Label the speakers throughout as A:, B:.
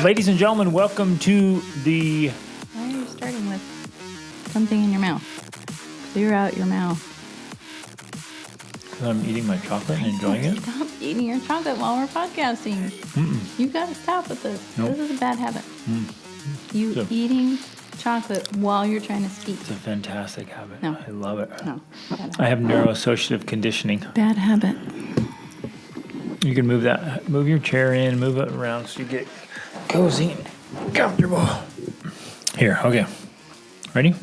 A: Ladies and gentlemen, welcome to the...
B: Why are you starting with something in your mouth? Clear out your mouth.
A: I'm eating my chocolate and enjoying it.
B: Stop eating your chocolate while we're podcasting. You got to stop with this.
A: Nope.
B: This is a bad habit. Eating chocolate while you're trying to speak.
A: It's a fantastic habit.
B: No.
A: I love it.
B: No.
A: I have neuroassociative conditioning.
B: Bad habit.
A: You can move your chair in, move it around so you get cozy and comfortable. Here, okay. Ready?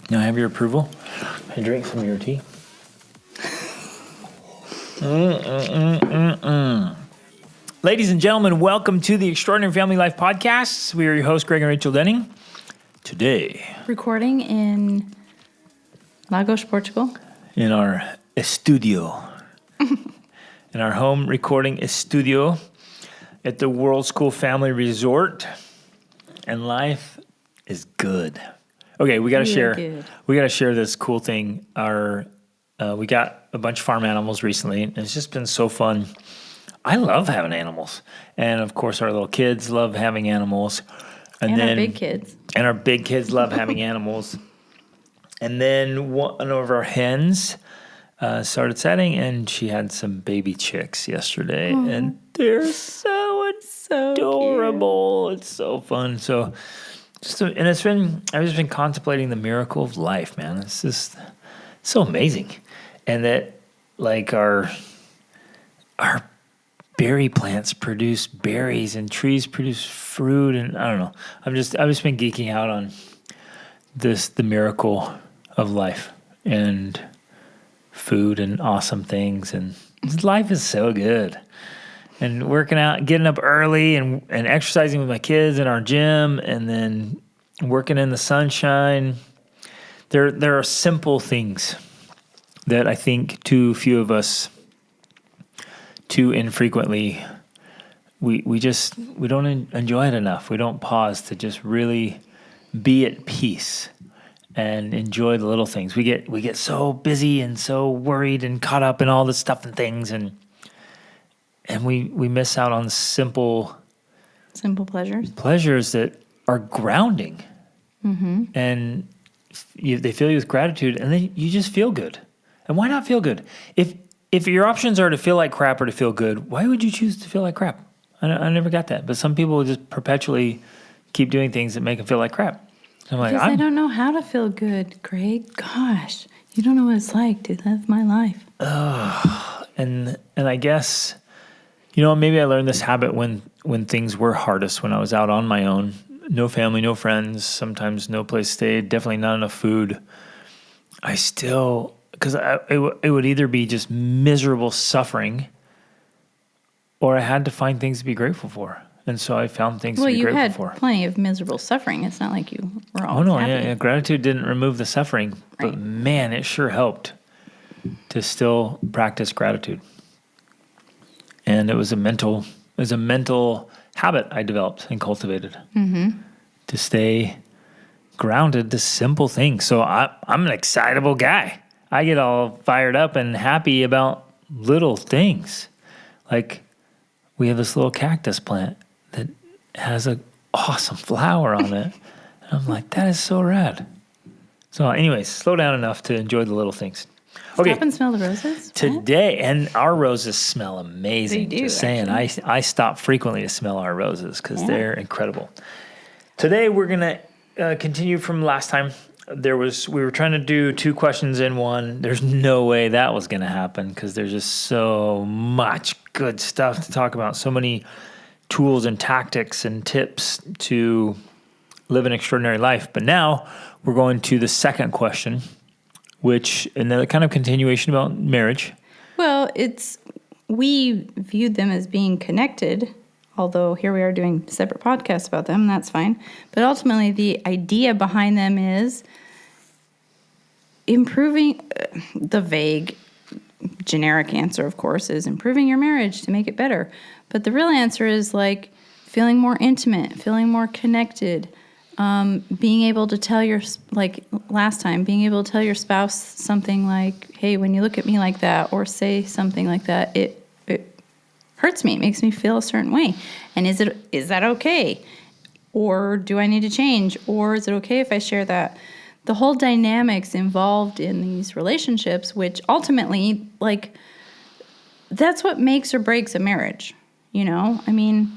A: Now I have your approval. I drink some of your tea. Ladies and gentlemen, welcome to the Extraordinary Family Life Podcast. We are your hosts, Greg and Rachel Denning. Today,
B: Recording in Lagos, Portugal.
A: in our studio, in our home recording studio at the World School Family Resort, and life is good. Okay, we got to share.
B: Good.
A: We got to share this cool thing. We got a bunch of farm animals recently, and it's just been so fun. I love having animals, and of course, our little kids love having animals,
B: And our big kids.
A: And our big kids love having animals. And then one of our hens started setting, and she had some baby chicks yesterday, and they're so adorable. It's so fun. So, I've just been contemplating the miracle of life, man. It's just so amazing, and that like our berry plants produce berries and trees produce fruit, and I don't know. I've just been geeking out on the miracle of life and food and awesome things, and life is so good. And working out, getting up early and exercising with my kids in our gym, and then working in the sunshine. There are simple things that I think too few of us, too infrequently, we don't enjoy it enough. We don't pause to just really be at peace and enjoy the little things. We get so busy and so worried and caught up in all this stuff and things, and we miss out on simple pleasures that are grounding, and they fill you with gratitude, and then you just feel good. And why not feel good? If your options are to feel like crap or to feel good, why would you choose to feel like crap? I never got that. But some people just perpetually keep doing things that make them feel like crap. So I'm like,
B: I don't know how to feel good, Greg. Gosh, you don't know what it's like to live my life.
A: And I guess, maybe I learned this habit when things were hardest, when I was out on my own. No family, no friends, sometimes no place to stay, definitely not enough food. I still... Because it would either be just miserable suffering, or I had to find things to be grateful for. And so I found things to be grateful for.
B: Well, you had plenty of miserable suffering. It's not like you were all happy.
A: Yeah. Gratitude didn't remove the suffering.
B: Right.
A: But man, it sure helped to still practice gratitude. And it was a mental habit I developed and cultivated to stay grounded to simple things. So I'm an excitable guy. I get all fired up and happy about little things. Like we have this little cactus plant that has an awesome flower on it. And I'm like, that is so rad. So anyways, slow down enough to enjoy the little things. Okay.
B: Stop and smell the roses.
A: Today, and our roses smell amazing.
B: They do,
A: just saying,
B: actually.
A: I stop frequently to smell our roses because they're incredible. Today, we're going to continue from last time. We were trying to do 2 questions in one. There's no way that was going to happen because there's just so much good stuff to talk about. So many tools and tactics and tips to live an extraordinary life. But now we're going to the second question, which another kind of continuation about marriage.
B: Well, we viewed them as being connected, although here we are doing separate podcasts about them, and that's fine. But ultimately, the idea behind them is improving. The vague, generic answer, of course, is improving your marriage to make it better. But the real answer is like feeling more intimate, feeling more connected, being able to tell being able to tell your spouse something like, hey, when you look at me like that, or say something like that, hurts me. It makes me feel a certain way. And is that okay? Or do I need to change? Or is it okay if I share that? The whole dynamics involved in these relationships, which ultimately, like, that's what makes or breaks a marriage. You know, I mean,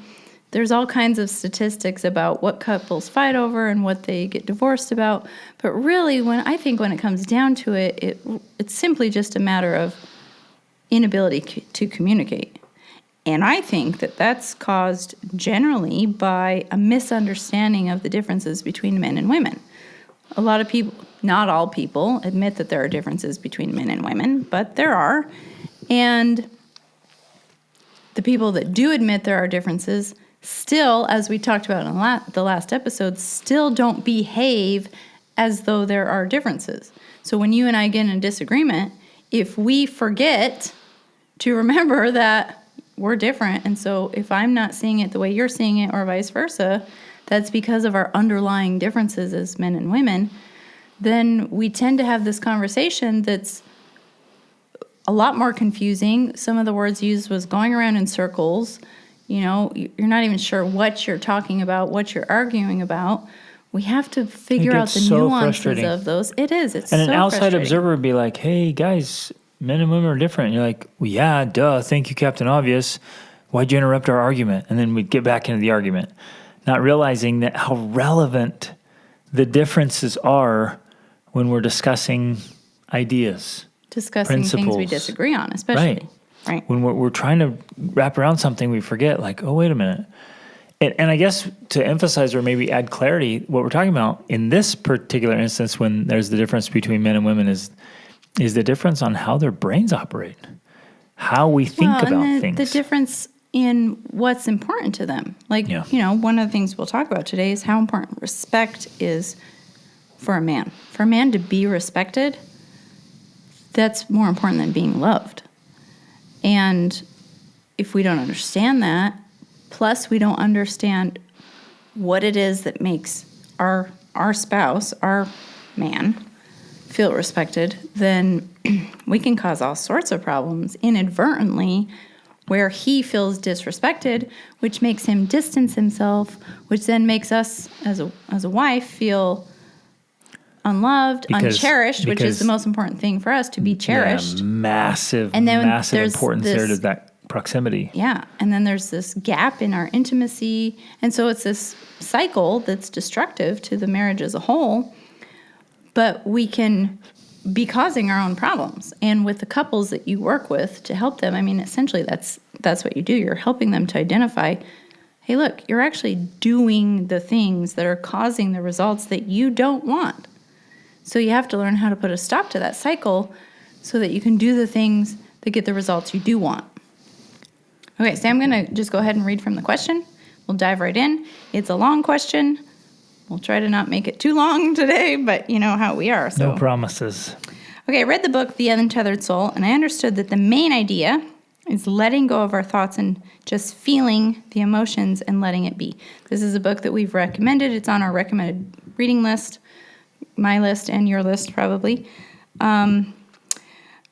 B: there's all kinds of statistics about what couples fight over and what they get divorced about. But really, when it comes down to it, it's simply just a matter of inability to communicate. And I think that that's caused generally by a misunderstanding of the differences between men and women. A lot of people, not all people, admit that there are differences between men and women, but there are. And the people that do admit there are differences still, as we talked about in the last episode, still don't behave as though there are differences. So when you and I get in a disagreement, if we forget to remember that we're different, and so if I'm not seeing it the way you're seeing it or vice versa, that's because of our underlying differences as men and women, then we tend to have this conversation that's a lot more confusing. Some of the words used was going around in circles. You know, you're not even sure what you're talking about, what you're arguing about. We have to figure out the nuances of those. It is. It's so frustrating.
A: And an outside observer would be like, hey, guys, men and women are different. And you're like, well, yeah, duh. Thank you, Captain Obvious. Why'd you interrupt our argument? And then we'd get back into the argument, not realizing that how relevant the differences are when we're discussing ideas,
B: discussing
A: principles.
B: Things we disagree on, especially. Right.
A: When we're trying to wrap around something, we forget, like, oh, wait a minute. And I guess to emphasize or maybe add clarity, what we're talking about in this particular instance, when there's the difference between men and women, is the difference on how their brains operate, how we think about things.
B: The difference in what's important to them. Like, you know, one of the things we'll talk about today is how important respect is for a man. For a man to be respected, that's more important than being loved. And if we don't understand that, plus we don't understand what it is that makes our spouse, our man, feel respected, then we can cause all sorts of problems inadvertently where he feels disrespected, which makes him distance himself, which then makes us as a wife feel unloved, uncherished, which is the most important thing for us, to be cherished.
A: Yeah, massive importance there to that proximity.
B: Yeah, and then there's this gap in our intimacy, and so it's this cycle that's destructive to the marriage as a whole, but we can be causing our own problems. And with the couples that you work with to help them, I mean, essentially that's what you do. You're helping them to identify, hey, look, you're actually doing the things that are causing the results that you don't want. So you have to learn how to put a stop to that cycle so that you can do the things that get the results you do want. Okay, so I'm going to just go ahead and read from the question. We'll dive right in. It's a long question. We'll try to not make it too long today, but you know how we are. So.
A: No promises.
B: Okay, I read the book, The Untethered Soul, and I understood that the main idea is letting go of our thoughts and just feeling the emotions and letting it be. This is a book that we've recommended. It's on our recommended reading list. My list and your list, probably.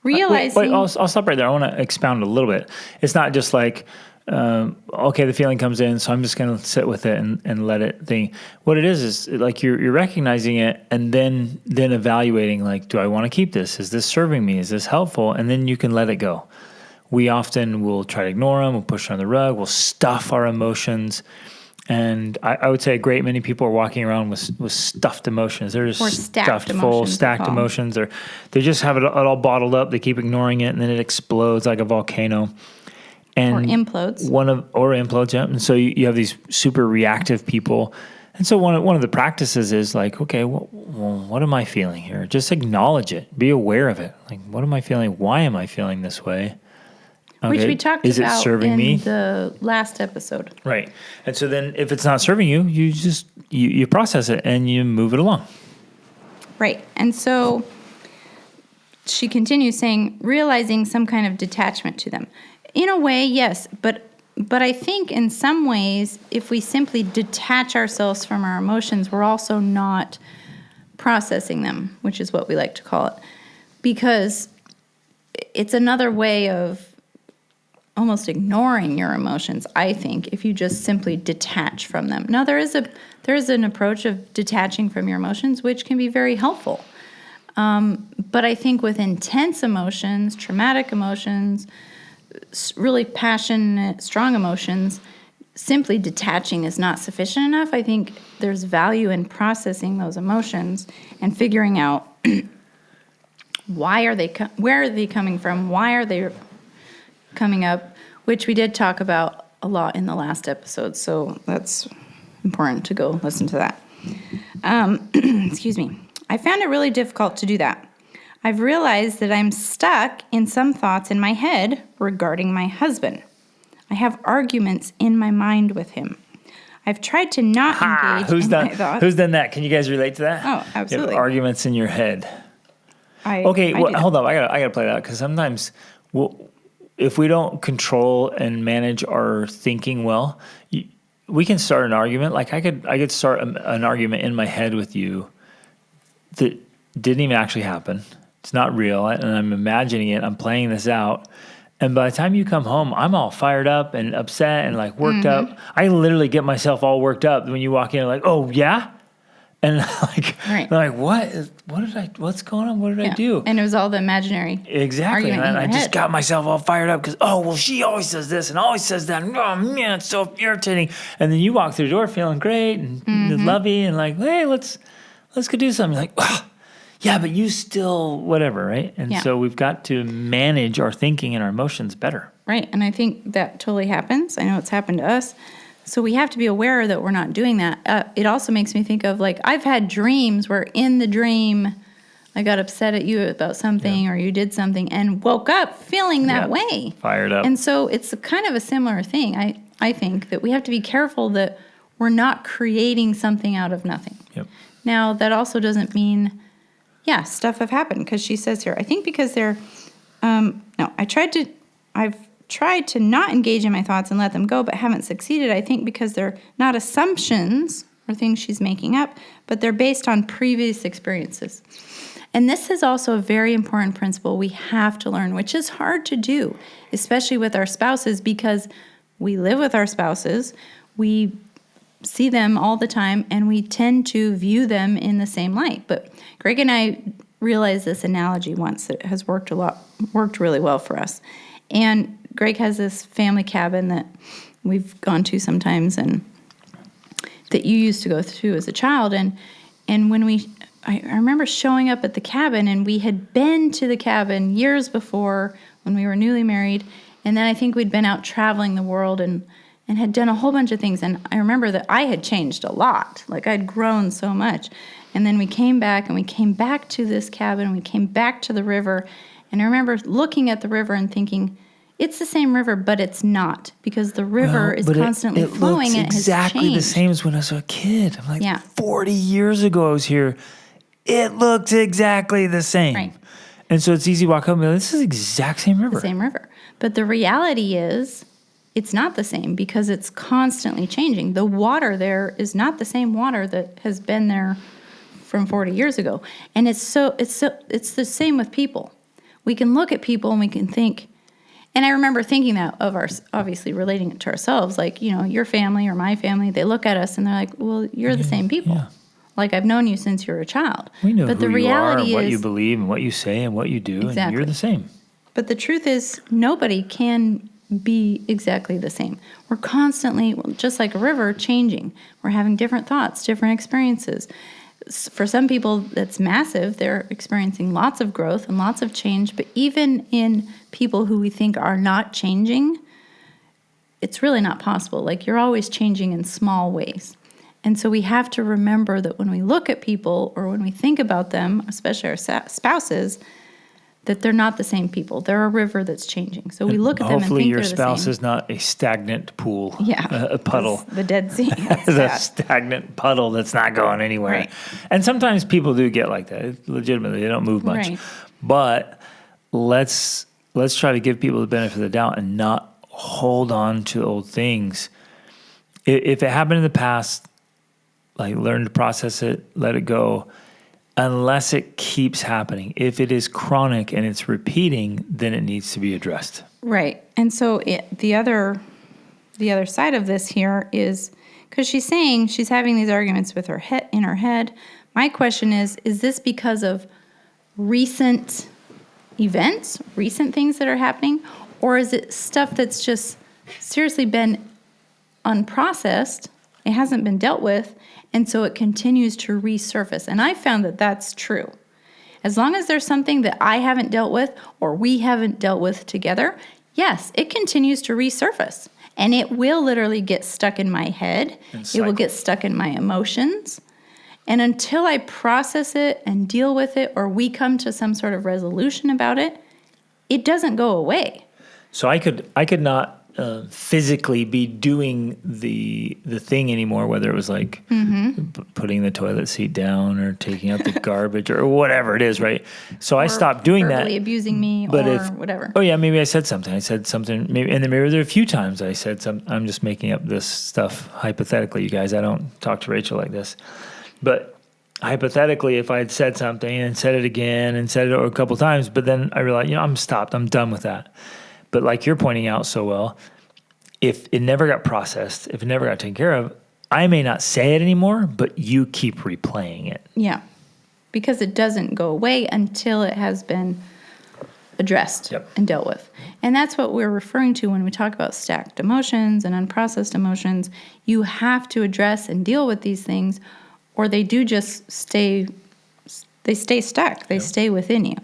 B: Realizing...
A: Wait, I'll stop right there. I want to expound a little bit. It's not just like, okay, the feeling comes in, so I'm just going to sit with it and let it think. What it is like you're recognizing it and then evaluating, like, do I want to keep this? Is this serving me? Is this helpful? And then you can let it go. We often will try to ignore them. We'll push it on the rug. We'll stuff our emotions. And I would say a great many people are walking around with stuffed emotions. They're just stuffed full, stacked emotions. Or they just have it all bottled up. They keep ignoring it, and then it explodes like a volcano. And
B: or implodes.
A: Or implodes, yeah. And so you have these super reactive people. And so one of the practices is like, okay, well, what am I feeling here? Just acknowledge it. Be aware of it. Like, what am I feeling? Why am I feeling this way? Okay.
B: Which we talked about in the last episode.
A: Right. And so then if it's not serving you, you just, you process it and you move it along.
B: Right. And so she continues saying, realizing some kind of detachment to them. In a way, yes. But I think in some ways, if we simply detach ourselves from our emotions, we're also not processing them, which is what we like to call it. Because it's another way of almost ignoring your emotions, I think, if you just simply detach from them. Now, there is an approach of detaching from your emotions, which can be very helpful. But I think with intense emotions, traumatic emotions, really passionate, strong emotions, simply detaching is not sufficient enough. I think there's value in processing those emotions and figuring out where are they coming from, why are they coming up, which we did talk about a lot in the last episode. So that's important to go listen to that. Excuse me. I found it really difficult to do that. I've realized that I'm stuck in some thoughts in my head regarding my husband. I have arguments in my mind with him. I've tried to not engage in my thoughts.
A: Who's done that? Can you guys relate to that?
B: Oh, absolutely.
A: You have arguments in your head. Hold up. I gotta play that out because sometimes if we don't control and manage our thinking well, we can start an argument. Like I could start an argument in my head with you that didn't even actually happen. It's not real, and I'm imagining it. I'm playing this out. And by the time you come home, I'm all fired up and upset and like worked up. I literally get myself all worked up when you walk in, like, oh yeah, and like what's going on? What did I do?
B: And it was all the imaginary.
A: Exactly. And I just got myself all fired up because she always says this and always says that. And, oh man, it's so irritating. And then you walk through the door feeling great and lovey and like, hey, let's go do something. Like, oh, yeah, but you still whatever, right? And so we've got to manage our thinking and our emotions better.
B: Right, and I think that totally happens. I know it's happened to us. So we have to be aware that we're not doing that. It also makes me think of, like, I've had dreams where in the dream I got upset at you about something or you did something and woke up feeling that way.
A: Fired up.
B: And so it's kind of a similar thing. I think that we have to be careful that we're not creating something out of nothing.
A: Yep.
B: Now, that also doesn't mean... Yeah, stuff have happened because she says here, I think because they're, I've tried to not engage in my thoughts and let them go, but haven't succeeded. I think because they're not assumptions or things she's making up, but they're based on previous experiences. And this is also a very important principle we have to learn, which is hard to do, especially with our spouses, because we live with our spouses, we see them all the time, and we tend to view them in the same light. But Greg and I realized this analogy once that has worked really well for us. And Greg has this family cabin that we've gone to sometimes, and that you used to go to as a child. And when I remember showing up at the cabin, and we had been to the cabin years before when we were newly married, and then I think we'd been out traveling the world and had done a whole bunch of things. And I remember that I had changed a lot. Like, I'd grown so much. And then we came back to this cabin, and we came back to the river. And I remember looking at the river and thinking, it's the same river, but it's not, because the river is constantly flowing, and it has changed.
A: Exactly the same as when I was a kid. I'm like, 40 years ago I was here. It looked exactly the same. Right. And so it's easy to walk up and be like, this is the exact same river.
B: The same river. But the reality is, it's not the same because it's constantly changing. The water there is not the same water that has been there from 40 years ago. And it's the same with people. We can look at people and we can think, and I remember thinking that of obviously relating it to ourselves, like, your family or my family, they look at us and they're like, well, you're the same people. Yeah. Like, I've known you since you were a child.
A: We know who you are and what you believe and what you say and what you do, and you're the same.
B: But the truth is, nobody can be exactly the same. We're constantly, just like a river, changing. We're having different thoughts, different experiences. For some people, that's massive. They're experiencing lots of growth and lots of change. But even in people who we think are not changing, it's really not possible. Like, you're always changing in small ways. And so we have to remember that when we look at people or when we think about them, especially our spouses, that they're not the same people. They're a river that's changing. So we look at them and think they're the same.
A: Hopefully your spouse is not a stagnant pool, a puddle.
B: The Dead Sea.
A: The stagnant puddle that's not going anywhere. Right. And sometimes people do get like that. Legitimately, they don't move much. Right. But let's try to give people the benefit of the doubt and not hold on to old things. If it happened in the past, like, learn to process it, let it go. Unless it keeps happening. If it is chronic and it's repeating, then it needs to be addressed.
B: Right. And so the other side of this here is because she's saying she's having these arguments with her head in her head. My question is this because of recent events, recent things that are happening, or is it stuff that's just seriously been unprocessed? It hasn't been dealt with, and so it continues to resurface. And I found that that's true. As long as there's something that I haven't dealt with or we haven't dealt with together, yes, it continues to resurface. And it will literally get stuck in my head. It will get stuck in my emotions. And until I process it and deal with it, or we come to some sort of resolution about it, it doesn't go away.
A: So I could not physically be doing the thing anymore, whether it was like putting the toilet seat down or taking out the garbage or whatever it is, right? So I stopped doing that.
B: Verbally abusing me whatever.
A: Oh yeah, maybe I said something. Maybe, and then maybe there were a few times I said some. I'm just making up this stuff hypothetically, you guys. I don't talk to Rachel like this, but hypothetically, if I had said something and said it again and said it a couple times, but then I realized, I'm stopped. I'm done with that. But like you're pointing out so well, if it never got processed, if it never got taken care of, I may not say it anymore, but you keep replaying it.
B: Yeah, because it doesn't go away until it has been addressed and dealt with. And that's what we're referring to when we talk about stacked emotions and unprocessed emotions. You have to address and deal with these things, or they do just stay stuck. They stay within you.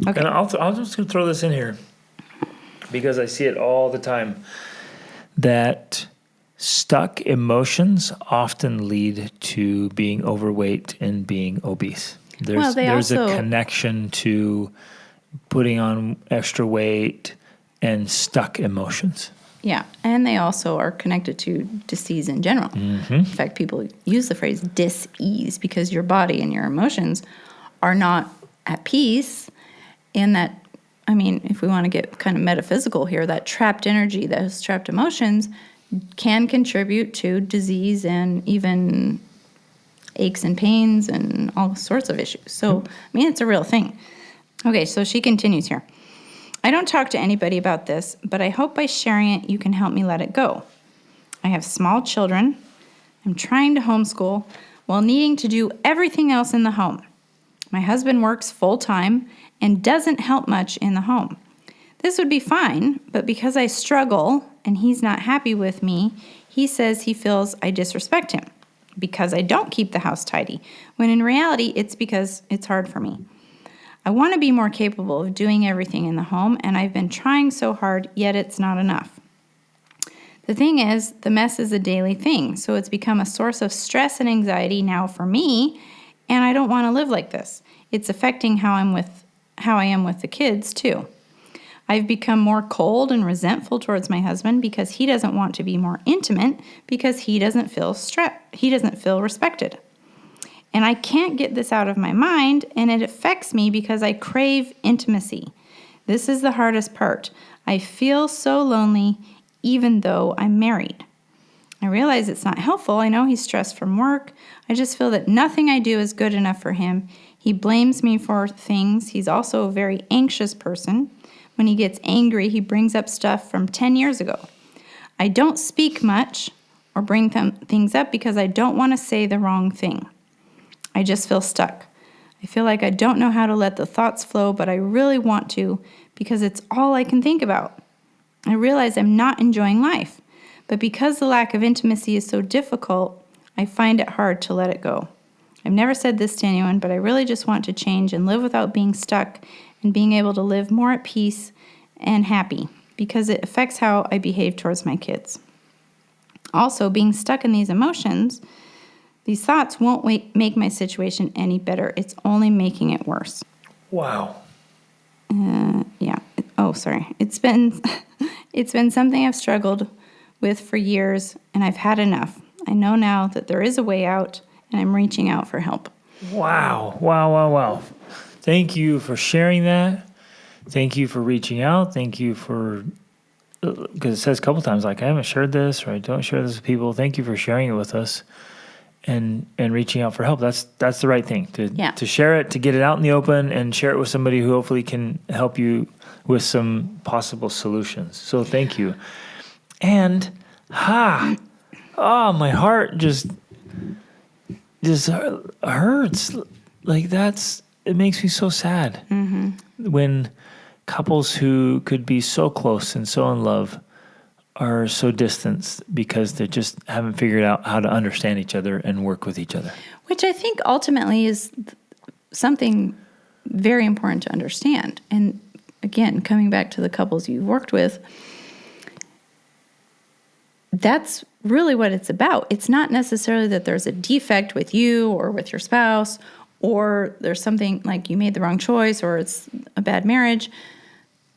B: Okay.
A: And I'll just throw this in here because I see it all the time, that stuck emotions often lead to being overweight and being obese. There's a connection to putting on extra weight and stuck emotions.
B: Yeah, and they also are connected to disease in general. In fact, people use the phrase dis-ease because your body and your emotions are not at peace. And that, if we want to get kind of metaphysical here, that trapped energy, those trapped emotions can contribute to disease and even aches and pains and all sorts of issues. So, it's a real thing. Okay, so she continues here. I don't talk to anybody about this, but I hope by sharing it, you can help me let it go. I have small children. I'm trying to homeschool while needing to do everything else in the home. My husband works full-time and doesn't help much in the home. This would be fine, but because I struggle and he's not happy with me, he says he feels I disrespect him because I don't keep the house tidy, when in reality, it's because it's hard for me. I want to be more capable of doing everything in the home, and I've been trying so hard, yet it's not enough. The thing is, the mess is a daily thing, so it's become a source of stress and anxiety now for me, and I don't want to live like this. It's affecting how I am with the kids, too. I've become more cold and resentful towards my husband because he doesn't want to be more intimate because he doesn't feel respected. And I can't get this out of my mind, and it affects me because I crave intimacy. This is the hardest part. I feel so lonely even though I'm married. I realize it's not helpful. I know he's stressed from work. I just feel that nothing I do is good enough for him. He blames me for things. He's also a very anxious person. When he gets angry, he brings up stuff from 10 years ago. I don't speak much or bring things up because I don't want to say the wrong thing. I just feel stuck. I feel like I don't know how to let the thoughts flow, but I really want to because it's all I can think about. I realize I'm not enjoying life, but because the lack of intimacy is so difficult, I find it hard to let it go. I've never said this to anyone, but I really just want to change and live without being stuck and being able to live more at peace and happy because it affects how I behave towards my kids. Also, being stuck in these emotions, these thoughts won't make my situation any better. It's only making it worse.
A: Wow.
B: Yeah. It's been something I've struggled with for years, and I've had enough. I know now that there is a way out, and I'm reaching out for help.
A: Wow. Thank you for sharing that. Thank you for reaching out. Thank you for, because it says a couple times, like, I haven't shared this or I don't share this with people. Thank you for sharing it with us. and reaching out for help. That's the right thing to share it, to get it out in the open, and share it with somebody who hopefully can help you with some possible solutions. So thank you. And my heart just hurts. Like it makes me so sad when couples who could be so close and so in love are so distant because they just haven't figured out how to understand each other and work with each other.
B: Which I think ultimately is something very important to understand. And again, coming back to the couples you've worked with, that's really what it's about. It's not necessarily that there's a defect with you or with your spouse, or there's something like you made the wrong choice or it's a bad marriage.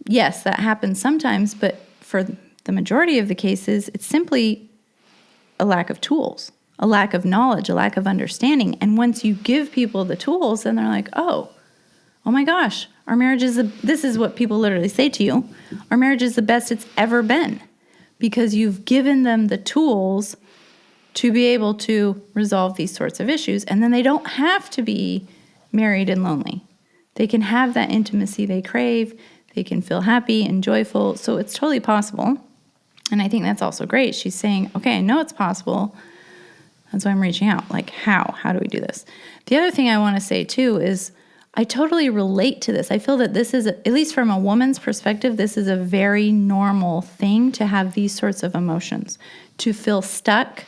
B: Yes, that happens sometimes, but for the majority of the cases, it's simply a lack of tools, a lack of knowledge, a lack of understanding. And once you give people the tools, then they're like, oh my gosh, our marriage this is what people literally say to you. Our marriage is the best it's ever been because you've given them the tools to be able to resolve these sorts of issues. And then they don't have to be married and lonely. They can have that intimacy they crave. They can feel happy and joyful. So it's totally possible. And I think that's also great. She's saying, okay, I know it's possible. That's why I'm reaching out. Like, how? How do we do this? The other thing I want to say, too, is I totally relate to this. I feel that this is, at least from a woman's perspective, this is a very normal thing to have these sorts of emotions, to feel stuck,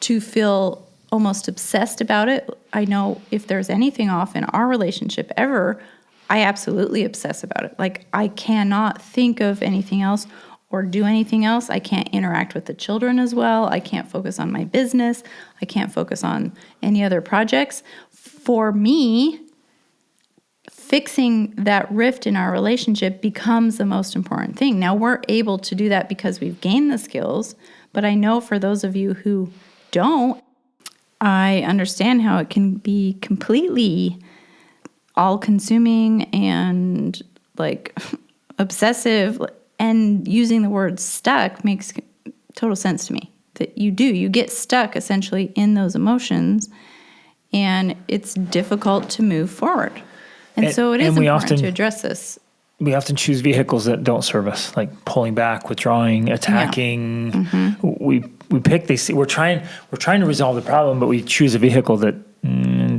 B: to feel almost obsessed about it. I know if there's anything off in our relationship ever, I absolutely obsess about it. Like, I cannot think of anything else or do anything else. I can't interact with the children as well. I can't focus on my business. I can't focus on any other projects. For me, fixing that rift in our relationship becomes the most important thing. Now, we're able to do that because we've gained the skills, but I know for those of you who don't, I understand how it can be completely all-consuming and like obsessive, and using the word stuck makes total sense to me. That you get stuck essentially in those emotions, and it's difficult to move forward. And so it is important to address this.
A: We often choose vehicles that don't serve us, like pulling back, withdrawing, attacking. Yeah. We pick. We're trying to resolve the problem, but we choose a vehicle that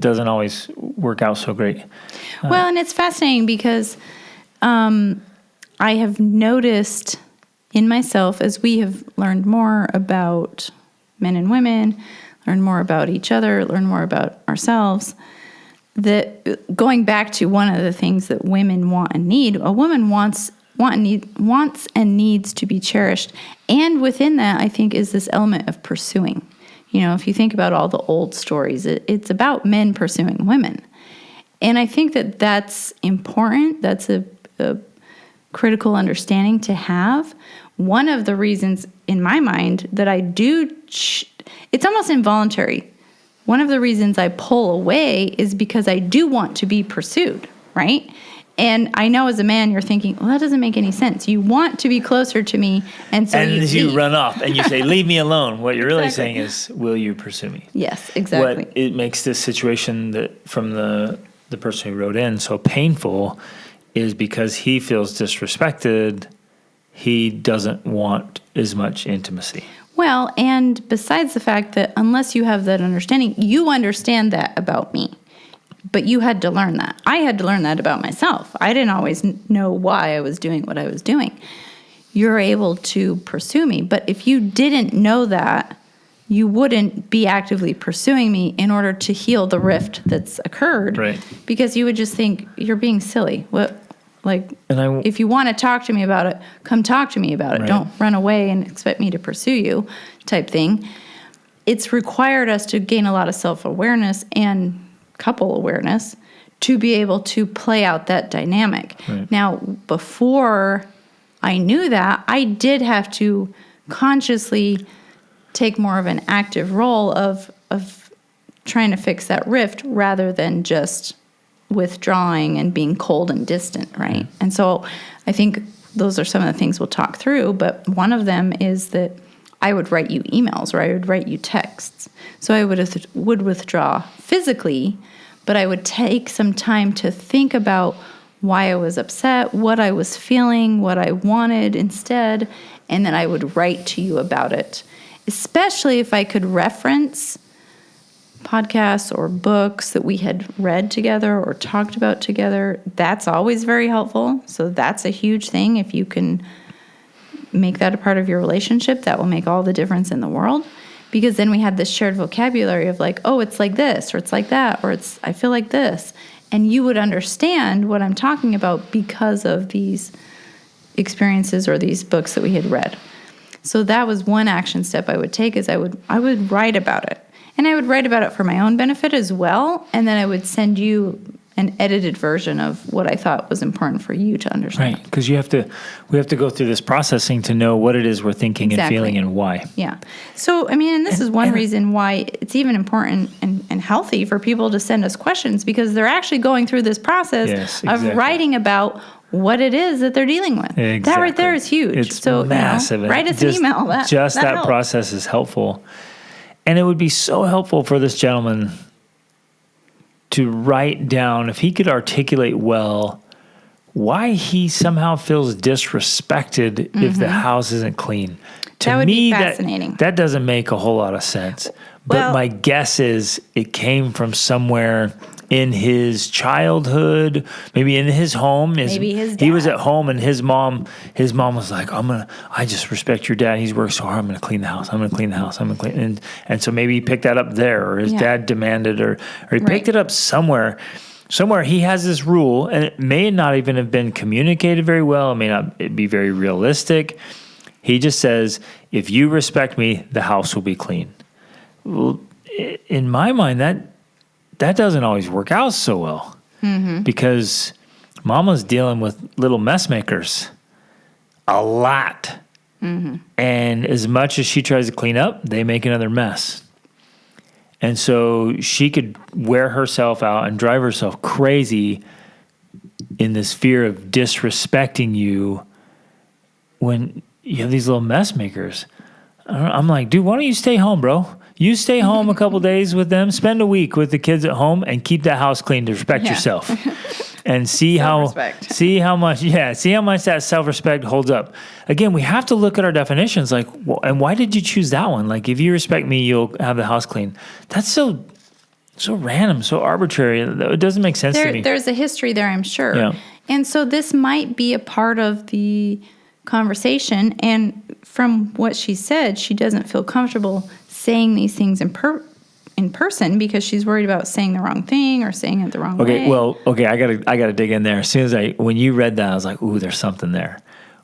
A: doesn't always work out so great.
B: Well, and it's fascinating because I have noticed in myself, as we have learned more about men and women, learn more about each other, learn more about ourselves, that going back to one of the things that women want and need, a woman wants and needs to be cherished. And within that, I think, is this element of pursuing. You know, if you think about all the old stories, it's about men pursuing women. And I think that that's important. That's a critical understanding to have. One of the reasons in my mind that I do, it's almost involuntary. One of the reasons I pull away is because I do want to be pursued, right? And I know as a man, you're thinking, well, that doesn't make any sense. You want to be closer to me, and so you
A: run off and you say, leave me alone. What you're really saying is, will you pursue me?
B: Yes, exactly.
A: What it makes this situation that from the person who wrote in so painful is because he feels disrespected. He doesn't want as much intimacy.
B: Well, and besides the fact that unless you have that understanding, you understand that about me. But you had to learn that. I had to learn that about myself. I didn't always know why I was doing what I was doing. You're able to pursue me. But if you didn't know that, you wouldn't be actively pursuing me in order to heal the rift that's occurred.
A: Right.
B: Because you would just think, you're being silly. If you want to talk to me about it, come talk to me about it. Right. Don't run away and expect me to pursue you type thing. It's required us to gain a lot of self-awareness and couple awareness to be able to play out that dynamic. Right. Now, before I knew that, I did have to consciously take more of an active role of trying to fix that rift rather than just withdrawing and being cold and distant, right? Mm-hmm. And so I think those are some of the things we'll talk through, but one of them is that I would write you emails or I would write you texts. So I would withdraw physically, but I would take some time to think about why I was upset, what I was feeling, what I wanted instead, and then I would write to you about it. Especially if I could reference podcasts or books that we had read together or talked about together. That's always very helpful. So that's a huge thing. If you can make that a part of your relationship, that will make all the difference in the world. Because then we had this shared vocabulary of like, oh, it's like this, or it's like that, or I feel like this. And you would understand what I'm talking about because of these experiences or these books that we had read. So that was one action step I would take, is I would write about it. And I would write about it for my own benefit as well. And then I would send you an edited version of what I thought was important for you to understand.
A: Right, because we have to go through this processing to know what it is we're thinking and feeling and why.
B: Yeah. So, I mean, and this is one reason why it's even important and healthy for people to send us questions, because they're actually going through this process of writing about what it is that they're dealing with. Exactly. That right there is huge.
A: It's massive.
B: Write us an email. That helps.
A: Process is helpful. And it would be so helpful for this gentleman to write down, if he could articulate well, why he somehow feels disrespected if the house isn't clean.
B: That would be fascinating.
A: That doesn't make a whole lot of sense. But my guess is it came from somewhere in his childhood, maybe in his home.
B: Maybe his dad.
A: He was at home and his mom was like, I just respect your dad. He's worked so hard. I'm going to clean the house. I'm going to clean the house. I'm going to clean. And so maybe he picked that up there, or his dad demanded, or he picked it up somewhere. Somewhere he has this rule, and it may not even have been communicated very well. It may not be very realistic. He just says, if you respect me, the house will be clean. Well, in my mind, that doesn't always work out so well, because mama's dealing with little mess makers a lot. And as much as she tries to clean up, they make another mess. And so she could wear herself out and drive herself crazy in this fear of disrespecting you when you have these little mess makers. I'm like, dude, why don't you stay home, bro? You stay home a couple days with them, spend a week with the kids at home, and keep that house clean to respect yourself. And see how much that self-respect holds up. Again, we have to look at our definitions. Like, and why did you choose that one? Like, if you respect me, you'll have the house clean. That's so random, so arbitrary. It doesn't make sense to me.
B: There's a history there, I'm sure.
A: Yeah.
B: And so this might be a part of the conversation. And from what she said, she doesn't feel comfortable saying these things in person because she's worried about saying the wrong thing or saying it the wrong way.
A: I gotta dig in there. As soon as when you read that, I was like, ooh, there's something there.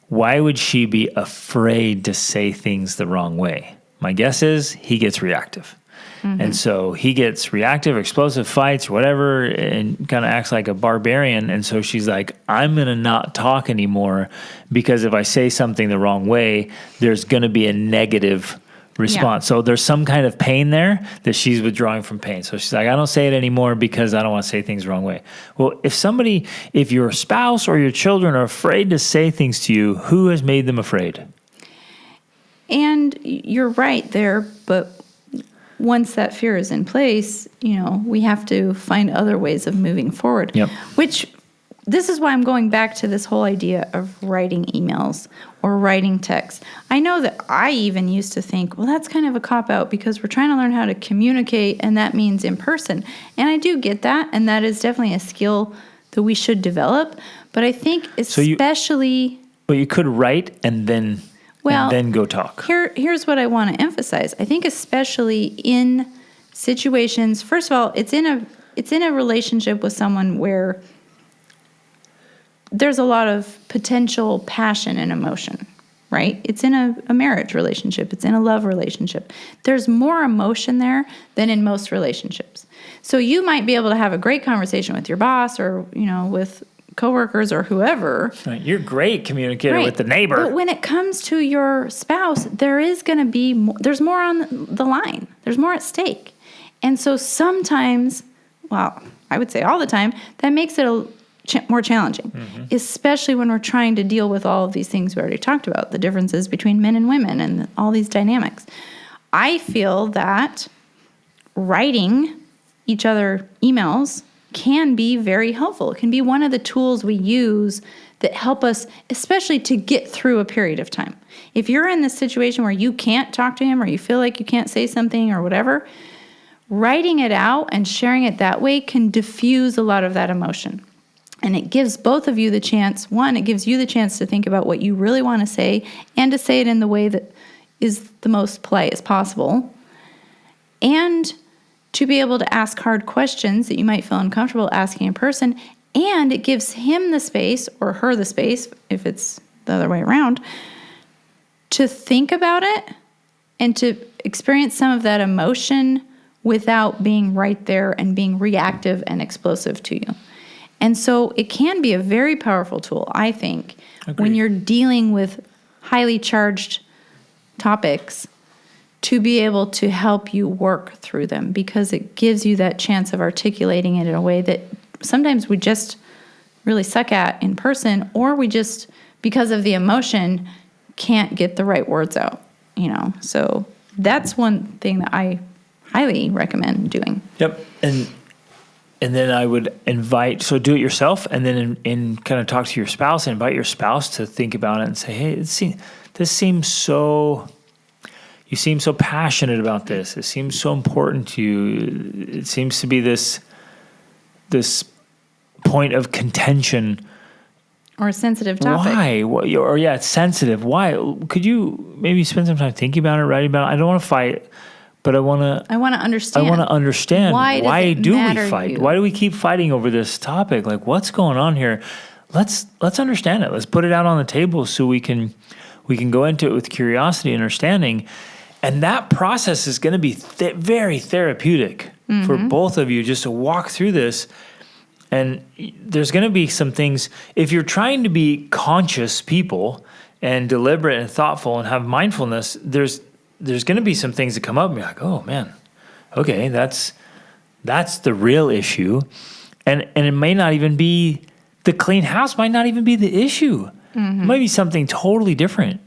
A: Why would she be afraid to say things the wrong way? My guess is he gets reactive. And so he gets reactive, explosive fights, whatever, and kind of acts like a barbarian. And so she's like, I'm going to not talk anymore because if I say something the wrong way, there's going to be a negative response. So there's some kind of pain there that she's withdrawing from pain. So she's like, I don't say it anymore because I don't want to say things the wrong way. Well, if your spouse or your children are afraid to say things to you, who has made them afraid? And
B: you're right there, but once that fear is in place, we have to find other ways of moving forward.
A: Yep.
B: Which, this is why I'm going back to this whole idea of writing emails or writing texts. I know that I even used to think, well, that's kind of a cop-out because we're trying to learn how to communicate, and that means in person. And I do get that, and that is definitely a skill that we should develop. But I think especially...
A: But you could write and then go talk.
B: Here's what I want to emphasize. I think especially in situations, first of all, it's in a relationship with someone where there's a lot of potential passion and emotion, right? It's in a marriage relationship. It's in a love relationship. There's more emotion there than in most relationships. So you might be able to have a great conversation with your boss or, with coworkers or whoever.
A: Right. You're a great communicator with the neighbor.
B: But when it comes to your spouse, there is going to be there's more on the line. There's more at stake. And so sometimes, well, I would say all the time, that makes it more challenging, especially when we're trying to deal with all of these things we already talked about, the differences between men and women and all these dynamics. I feel that writing each other emails can be very helpful. It can be one of the tools we use that help us, especially to get through a period of time. If you're in this situation where you can't talk to him or you feel like you can't say something or whatever, writing it out and sharing it that way can diffuse a lot of that emotion. And it gives both of you the chance, one, it gives you the chance to think about what you really want to say and to say it in the way that is the most polite as possible. And to be able to ask hard questions that you might feel uncomfortable asking in person. And it gives him the space, or her the space, if it's the other way around, to think about it and to experience some of that emotion without being right there and being reactive and explosive to you. And so it can be a very powerful tool, I think, when you're dealing with highly charged topics, to be able to help you work through them, because it gives you that chance of articulating it in a way that sometimes we just really suck at in person, or we just, because of the emotion, can't get the right words out, So that's one thing that I highly recommend doing.
A: Yep. And then I would invite, so do it yourself, and then in kind of talk to your spouse, and invite your spouse to think about it and say, hey, you seem so passionate about this. It seems so important to you. It seems to be this point of contention.
B: Or a sensitive topic.
A: Why? It's sensitive. Why? Could you maybe spend some time thinking about it, writing about it? I don't want to fight, but I want to
B: understand.
A: I want to understand. Why do we fight?
B: You?
A: Why do we keep fighting over this topic? Like, what's going on here? Let's understand it. Let's put it out on the table so we can go into it with curiosity and understanding. And that process is going to be very therapeutic for both of you, just to walk through this. And there's going to be some things, if you're trying to be conscious people and deliberate and thoughtful and have mindfulness, there's going to be some things that come up and be like, oh man, okay, that's the real issue. And it may not even be, the clean house might not even be the issue. It might be something totally different.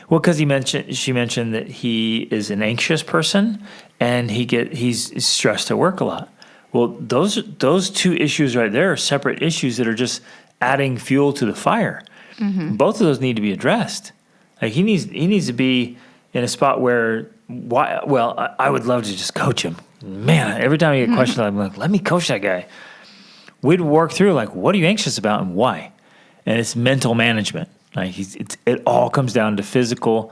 A: Well, because she mentioned that he is an anxious person and he's stressed at work a lot. Well, those two issues right there are separate issues that are just adding fuel to the fire. Both of those need to be addressed. Like he needs to be in a spot where I would love to just coach him. Man, every time I get questions, I'm like, let me coach that guy. We'd work through like, what are you anxious about and why? And it's mental management. Like it all comes down to physical.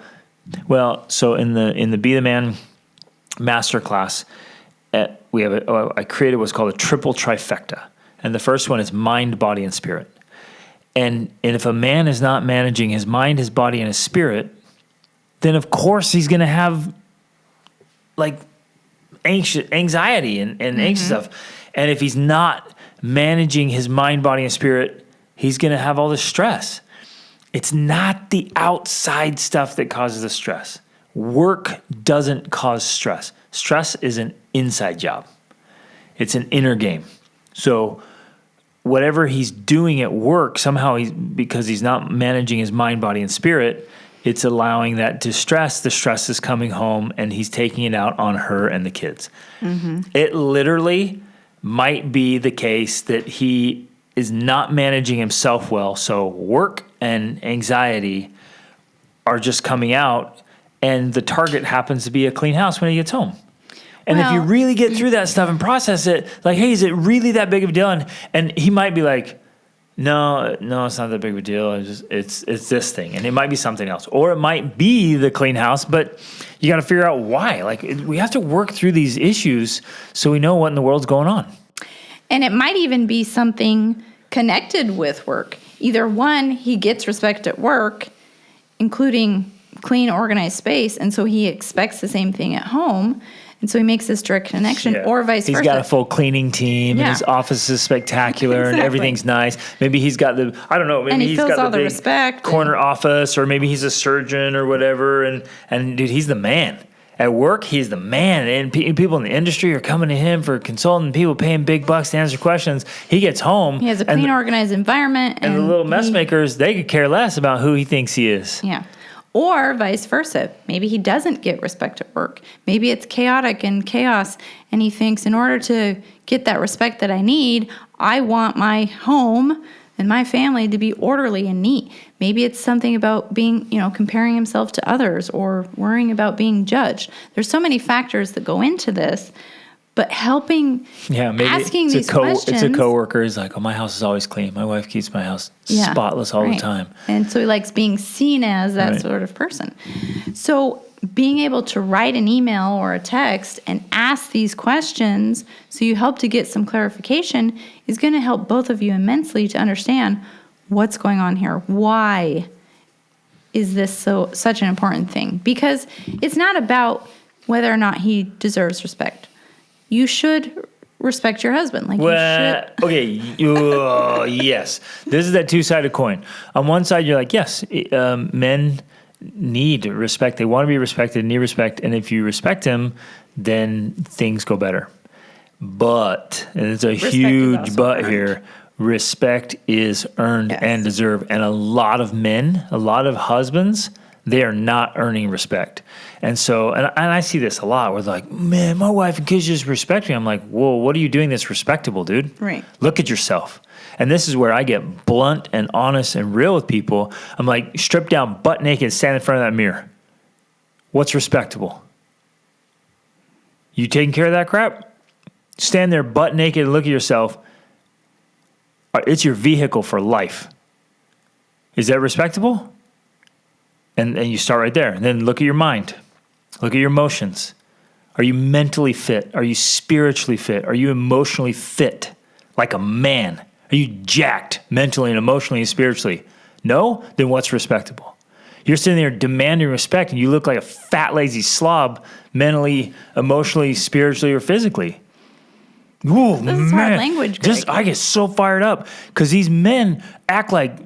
A: Well, so in the Be the Man masterclass, I created what's called a triple trifecta, and the first one is mind, body, and spirit. And if a man is not managing his mind, his body, and his spirit, then of course he's going to have like anxiety and anxious stuff. And if he's not managing his mind, body, and spirit, he's going to have all this stress. It's not the outside stuff that causes the stress. Work doesn't cause stress. Stress is an inside job. It's an inner game. So whatever he's doing at work, somehow because he's not managing his mind, body, and spirit, it's allowing that to stress. The stress is coming home and he's taking it out on her and the kids. It literally might be the case that he is not managing himself well. So work and anxiety are just coming out, and the target happens to be a clean house when he gets home. And if you really get through that stuff and process it, like, hey, is it really that big of a deal? And he might be like, no, it's not that big of a deal. It's this thing. And it might be something else. Or it might be the clean house, but you got to figure out why. Like, we have to work through these issues so we know what in the world's going on.
B: And it might even be something connected with work. Either one, he gets respect at work, including clean, organized space, and so he expects the same thing at home. And so he makes this direct connection, or vice versa.
A: He's got a full cleaning team, and his office is spectacular, and everything's nice. Maybe he's got maybe he's got the big respect corner office, or maybe he's a surgeon or whatever, and dude, he's the man. At work, he's the man, and people in the industry are coming to him for consulting, people paying big bucks to answer questions. He gets home.
B: He has a clean, organized environment.
A: And the little mess makers, they could care less about who he thinks he is.
B: Yeah. Or vice versa. Maybe he doesn't get respect at work. Maybe it's chaotic and chaos, and he thinks in order to get that respect that I need, I want my home and my family to be orderly and neat. Maybe it's something about being, comparing himself to others or worrying about being judged. There's so many factors that go into this, but maybe asking these questions.
A: It's a coworker who's like, oh, my house is always clean. My wife keeps my house spotless all the time.
B: And so he likes being seen as that sort of person. So being able to write an email or a text and ask these questions so you help to get some clarification is going to help both of you immensely to understand what's going on here. Why is this such an important thing? Because it's not about whether or not he deserves respect. You should respect your husband.
A: Okay, yes. This is that two-sided coin. On one side, you're like, yes, men need respect. They want to be respected, need respect. And if you respect him, then things go better. But, and it's a huge but here, respect is earned and deserved. And a lot of men, a lot of husbands, they are not earning respect. And so, and I see this a lot where they're like, man, my wife and kids just respect me. I'm like, whoa, what are you doing that's respectable, dude?
B: Right.
A: Look at yourself. And this is where I get blunt and honest and real with people. I'm like, strip down, butt naked, stand in front of that mirror. What's respectable? You taking care of that crap? Stand there butt naked and look at yourself. It's your vehicle for life. Is that respectable? And you start right there. And then look at your mind. Look at your emotions. Are you mentally fit? Are you spiritually fit? Are you emotionally fit? Like a man? Are you jacked mentally and emotionally and spiritually? No? Then what's respectable? You're sitting there demanding respect and you look like a fat, lazy slob mentally, emotionally, spiritually, or physically. Ooh,
B: this is hard language, Greg.
A: I get so fired up because these men act like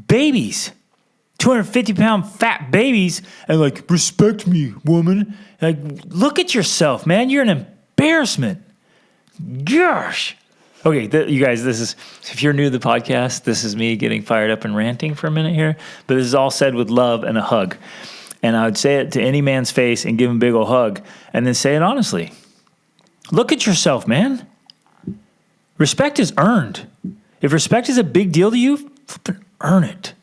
A: babies. 250-pound fat babies and like, respect me, woman. Like, look at yourself, man. You're an embarrassment. Gosh. Okay, you guys, this is, if you're new to the podcast, this is me getting fired up and ranting for a minute here. But this is all said with love and a hug. And I would say it to any man's face and give him a big old hug and then say it honestly. Look at yourself, man. Respect is earned. If respect is a big deal to you, flippin' earn it.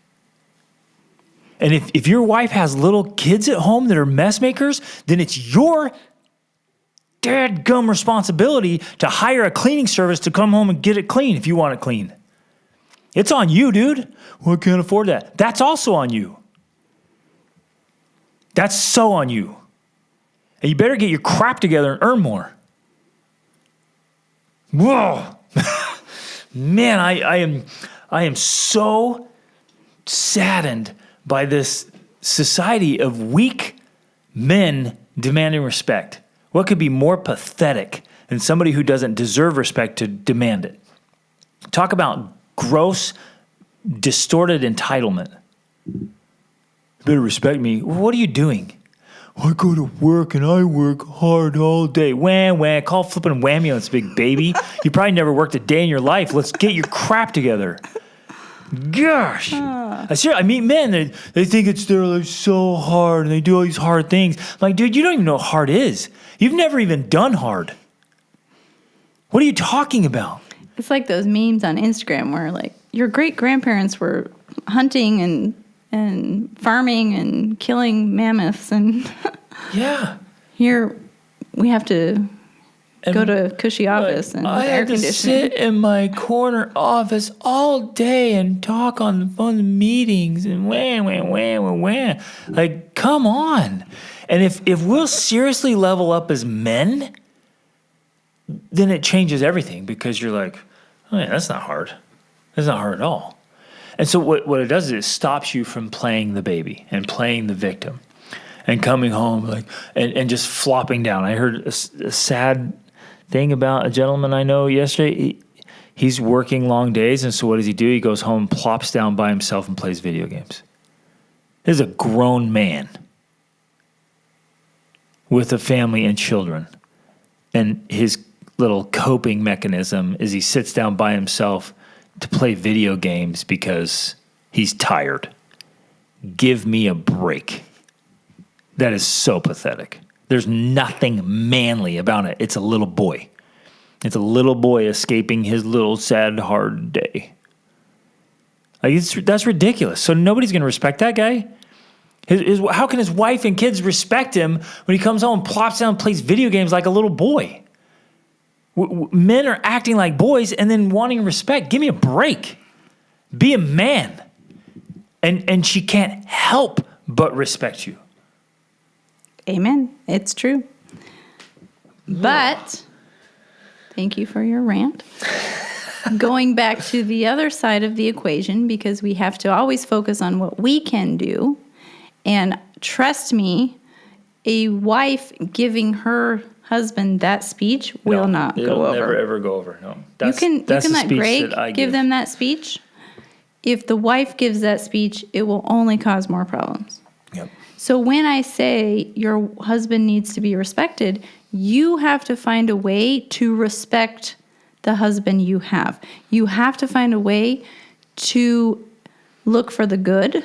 A: And if your wife has little kids at home that are mess makers, then it's your dadgum responsibility to hire a cleaning service to come home and get it clean if you want it clean. It's on you, dude. Well, I can't afford that. That's also on you. That's so on you. And you better get your crap together and earn more. Whoa. Man, I am so saddened by this society of weak men demanding respect. What could be more pathetic than somebody who doesn't deserve respect to demand it? Talk about gross, distorted entitlement. You better respect me. What are you doing? I go to work and I work hard all day. Wham. Call flipping ambulance, big baby. You probably never worked a day in your life. Let's get your crap together. Gosh. I meet men, they think it's they're like so hard and they do all these hard things. I'm like, dude, you don't even know what hard is. You've never even done hard. What are you talking about?
B: It's like those memes on Instagram where like your great grandparents were hunting and farming and killing mammoths and
A: yeah.
B: Here we have to go to a cushy office and
A: I
B: air
A: had to
B: conditioning.
A: sit in my corner office all day and talk on the phone meetings and wham. Like, come on. And if we'll seriously level up as men, then it changes everything because you're like, oh yeah, that's not hard. That's not hard at all. And so what it does is it stops you from playing the baby and playing the victim and coming home like and just flopping down. I heard a sad thing about a gentleman I know yesterday. He's working long days, and so what does he do? He goes home, plops down by himself, and plays video games. This is a grown man with a family and children. And his little coping mechanism is he sits down by himself to play video games because he's tired. Give me a break. That is so pathetic. There's nothing manly about it. It's a little boy. It's a little boy escaping his little sad, hard day. Like that's ridiculous. So nobody's going to respect that guy? How can his wife and kids respect him when he comes home, plops down, and plays video games like a little boy? Men are acting like boys and then wanting respect. Give me a break. Be a man. And she can't help but respect you.
B: Amen. It's true. But thank you for your rant. Going back to the other side of the equation, because we have to always focus on what we can do. And trust me, a wife giving her husband that speech will not go over.
A: It'll never, ever go over. No.
B: You can let Greg give them that speech. If the wife gives that speech, it will only cause more problems.
A: Yep.
B: So when I say your husband needs to be respected, you have to find a way to respect the husband you have. You have to find a way to look for the good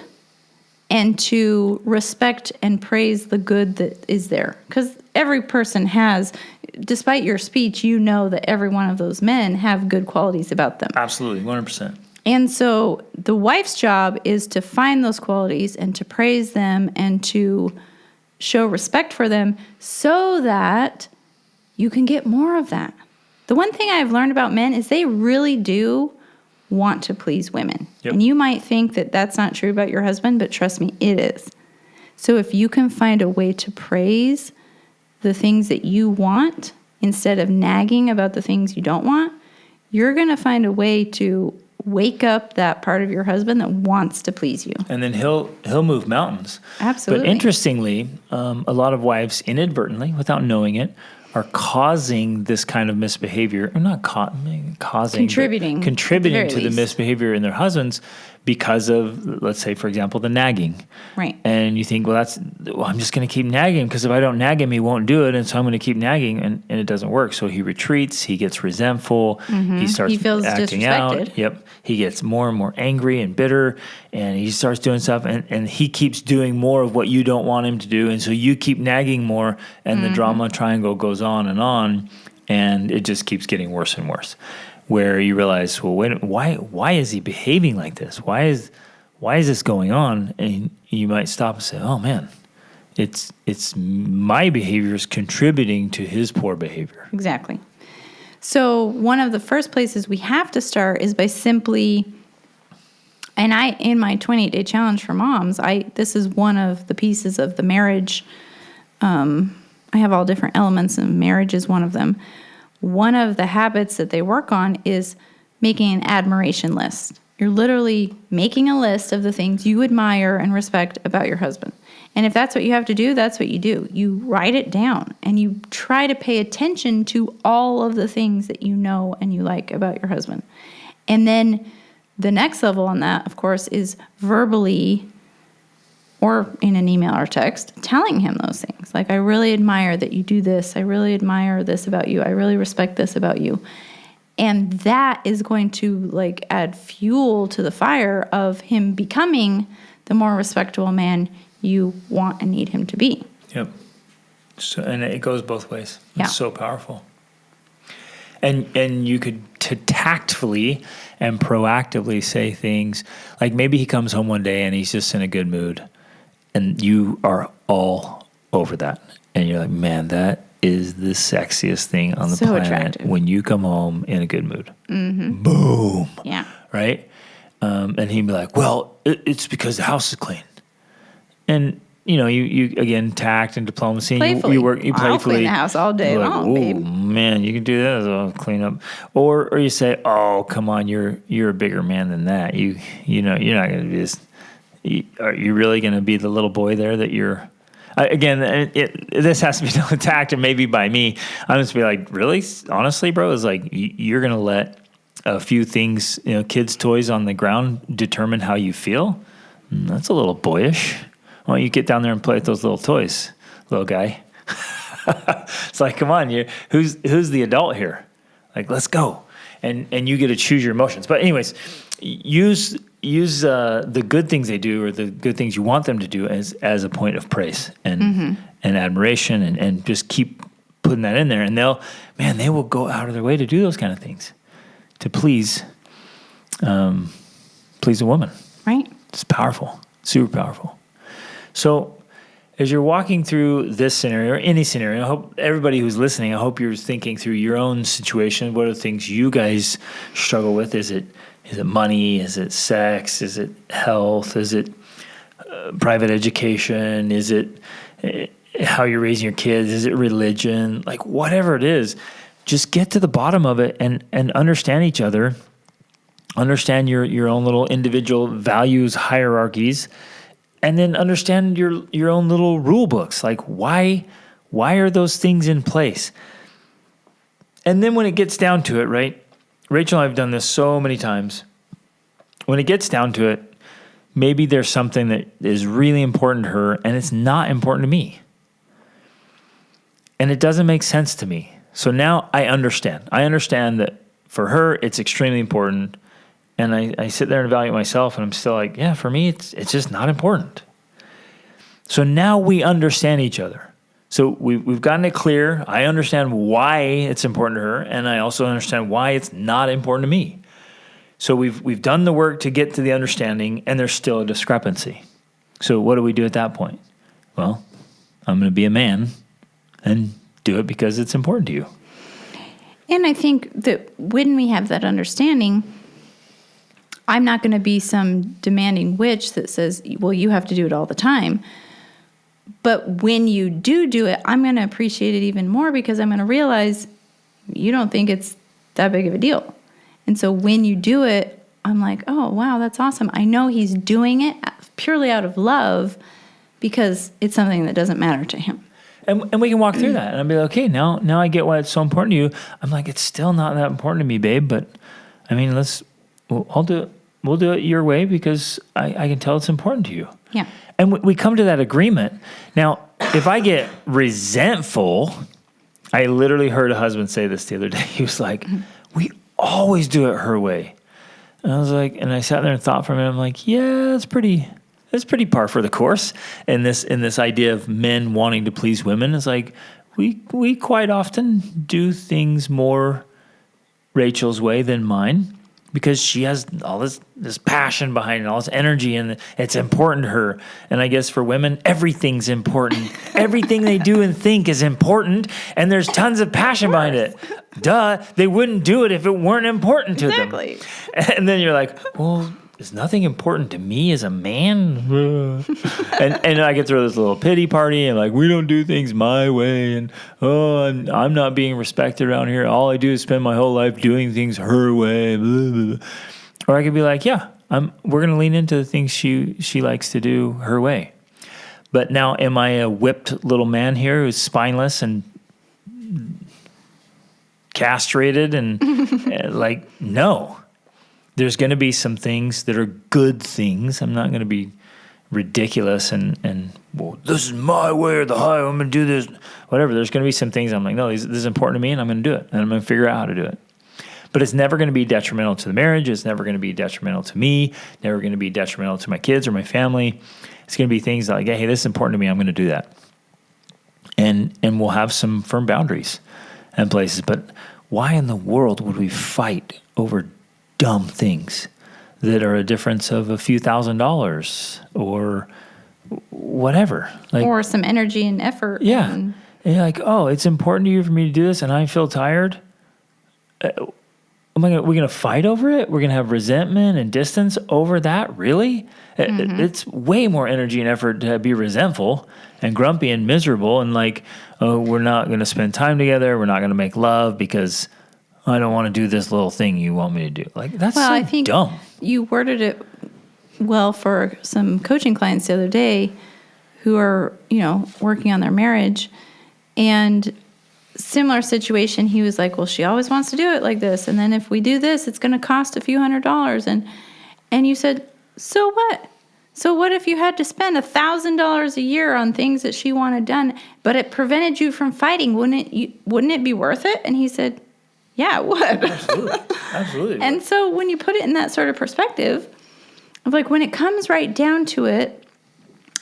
B: and to respect and praise the good that is there. Because every person has, despite your speech, you know that every one of those men have good qualities about them.
A: Absolutely, 100%.
B: And so the wife's job is to find those qualities and to praise them and to show respect for them so that you can get more of that. The one thing I've learned about men is they really do want to please women.
A: Yep.
B: And you might think that that's not true about your husband, but trust me, it is. So if you can find a way to praise the things that you want instead of nagging about the things you don't want, you're going to find a way to wake up that part of your husband that wants to please you.
A: And then he'll move mountains.
B: Absolutely.
A: But interestingly, a lot of wives inadvertently, without knowing it, are causing this kind of misbehavior, or not causing,
B: contributing
A: to the misbehavior in their husbands because of, let's say, for example, the nagging.
B: Right.
A: And you think, well, I'm just going to keep nagging because if I don't nag him, he won't do it. And so I'm going to keep nagging, and it doesn't work. So he retreats, he gets resentful, he feels acting out. Yep. He gets more and more angry and bitter, and he starts doing stuff, and he keeps doing more of what you don't want him to do. And so you keep nagging more, and the drama triangle goes on, and it just keeps getting worse and worse. Where you realize, well, why is he behaving like this? Why is this going on? And you might stop and say, oh man, it's my behavior is contributing to his poor behavior.
B: Exactly. So one of the first places we have to start is by simply, and in my 28-day challenge for moms, this is one of the pieces of the marriage. I have all different elements, and marriage is one of them. One of the habits that they work on is making an admiration list. You're literally making a list of the things you admire and respect about your husband. And if that's what you have to do, that's what you do. You write it down and you try to pay attention to all of the things that you know and you like about your husband. And then the next level on that, of course, is verbally or in an email or text, telling him those things. Like, I really admire that you do this. I really admire this about you. I really respect this about you. And that is going to add fuel to the fire of him becoming the more respectable man you want and need him to be.
A: Yep. So, and it goes both ways.
B: Yeah.
A: It's so powerful. And you could tactfully and proactively say things like, maybe he comes home one day and he's just in a good mood. And you are all over that. And you're like, man, that is the sexiest thing on the planet.
B: Attractive.
A: When you come home in a good mood. Mm-hmm. Boom.
B: Yeah.
A: Right? And he'd be like, well, it's because the house is clean. And, you again, tact and diplomacy.
B: Playfully.
A: You playfully.
B: I'll clean the house all day long, babe.
A: Man, you can do that as well, clean up. Or you say, oh, come on, you're a bigger man than that. You're not going to be this. Are you really going to be the little boy there that you're? Again, this has to be done with tact, and maybe by me. I'm just be like, really, honestly, bro, it's like you're going to let a few things, kids' toys on the ground determine how you feel. That's a little boyish. Why don't you get down there and play with those little toys, little guy? It's like, come on, who's the adult here? Like, let's go, and you get to choose your emotions. But anyways, use the good things they do or the good things you want them to do as a point of praise and admiration and just keep putting that in there. And they will go out of their way to do those kind of things to please a woman.
B: Right.
A: It's powerful, super powerful. So as you're walking through this scenario or any scenario, I hope everybody who's listening, I hope you're thinking through your own situation. What are the things you guys struggle with? Is it money? Is it sex? Is it health? Is it private education? Is it how you're raising your kids? Is it religion? Like whatever it is, just get to the bottom of it and understand each other. Understand your own little individual values hierarchies, and then understand your own little rule books. Like why are those things in place? And then when it gets down to it, right? Rachel and I have done this so many times. When it gets down to it, maybe there's something that is really important to her and it's not important to me. And it doesn't make sense to me. So now I understand. I understand that for her, it's extremely important. And I sit there and evaluate myself and I'm still like, yeah, for me, it's just not important. So now we understand each other. So we've gotten it clear. I understand why it's important to her, and I also understand why it's not important to me. So we've done the work to get to the understanding, and there's still a discrepancy. So what do we do at that point? Well, I'm going to be a man and do it because it's important to you.
B: And I think that when we have that understanding, I'm not going to be some demanding witch that says, well, you have to do it all the time. But when you do it, I'm going to appreciate it even more because I'm going to realize you don't think it's that big of a deal. And so when you do it, I'm like, oh, wow, that's awesome. I know he's doing it purely out of love because it's something that doesn't matter to him.
A: And we can walk through that. And I'll be like, okay, now I get why it's so important to you. I'm like, it's still not that important to me, babe. But I mean, I'll do it. We'll do it your way because I can tell it's important to you.
B: Yeah.
A: And we come to that agreement. Now, if I get resentful, I literally heard a husband say this the other day. He was like, we always do it her way. And I was like, and I sat there and thought for a minute. I'm like, yeah, that's pretty par for the course. And this idea of men wanting to please women is like, we quite often do things more Rachel's way than mine. Because she has all this passion behind it, all this energy, and it's important to her. And I guess for women, everything's important. Everything they do and think is important, and there's tons of passion behind it. Duh, they wouldn't do it if it weren't important to them.
B: Exactly.
A: And then you're like, well, is nothing important to me as a man? and I get through this little pity party and like, we don't do things my way. And I'm not being respected around here. All I do is spend my whole life doing things her way. Blah, blah, blah. Or I could be like, yeah, we're going to lean into the things she likes to do her way. But now am I a whipped little man here who's spineless and castrated and like, no. There's going to be some things that are good things. I'm not going to be ridiculous and well, this is my way or the highway. I'm going to do this, whatever. There's going to be some things I'm like, no, this is important to me, and I'm going to do it, and I'm going to figure out how to do it. But it's never going to be detrimental to the marriage. It's never going to be detrimental to me. Never going to be detrimental to my kids or my family. It's going to be things like, hey, this is important to me. I'm going to do that, and we'll have some firm boundaries and places. But why in the world would we fight over dumb things that are a difference of a few $1,000s or whatever, like,
B: or some energy and effort?
A: Yeah, and you're like, oh, it's important to you for me to do this, and I feel tired. We're gonna fight over it? We're gonna have resentment and distance over that? Really? Mm-hmm. It's way more energy and effort to be resentful and grumpy and miserable, and like, oh, we're not gonna spend time together. We're not gonna make love because I don't want to do this little thing you want me to do. Like, that's
B: I
A: so
B: think
A: dumb.
B: You worded it well for some coaching clients the other day who are, working on their marriage. And similar situation, he was like, well, she always wants to do it like this. And then if we do this, it's going to cost a few $100s. And you said, so what? So what if you had to spend $1,000 a year on things that she wanted done, but it prevented you from fighting? Wouldn't it be worth it? And he said, yeah, it would.
A: Absolutely.
B: And so when you put it in that sort of perspective, like when it comes right down to it,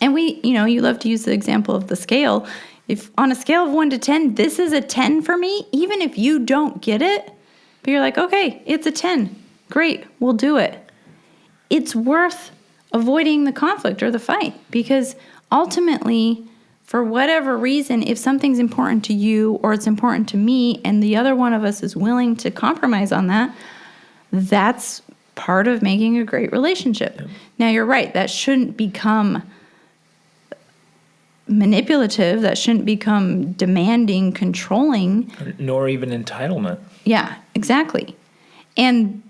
B: and you love to use the example of the scale. If on a scale of 1 to 10, this is a 10 for me, even if you don't get it, but you're like, okay, it's a 10. Great, we'll do it. It's worth avoiding the conflict or the fight, because ultimately, for whatever reason, if something's important to you or it's important to me and the other one of us is willing to compromise on that, that's part of making a great relationship. Yep. Now, you're right. That shouldn't become manipulative. That shouldn't become demanding, controlling.
A: Nor even entitlement.
B: Yeah, exactly. And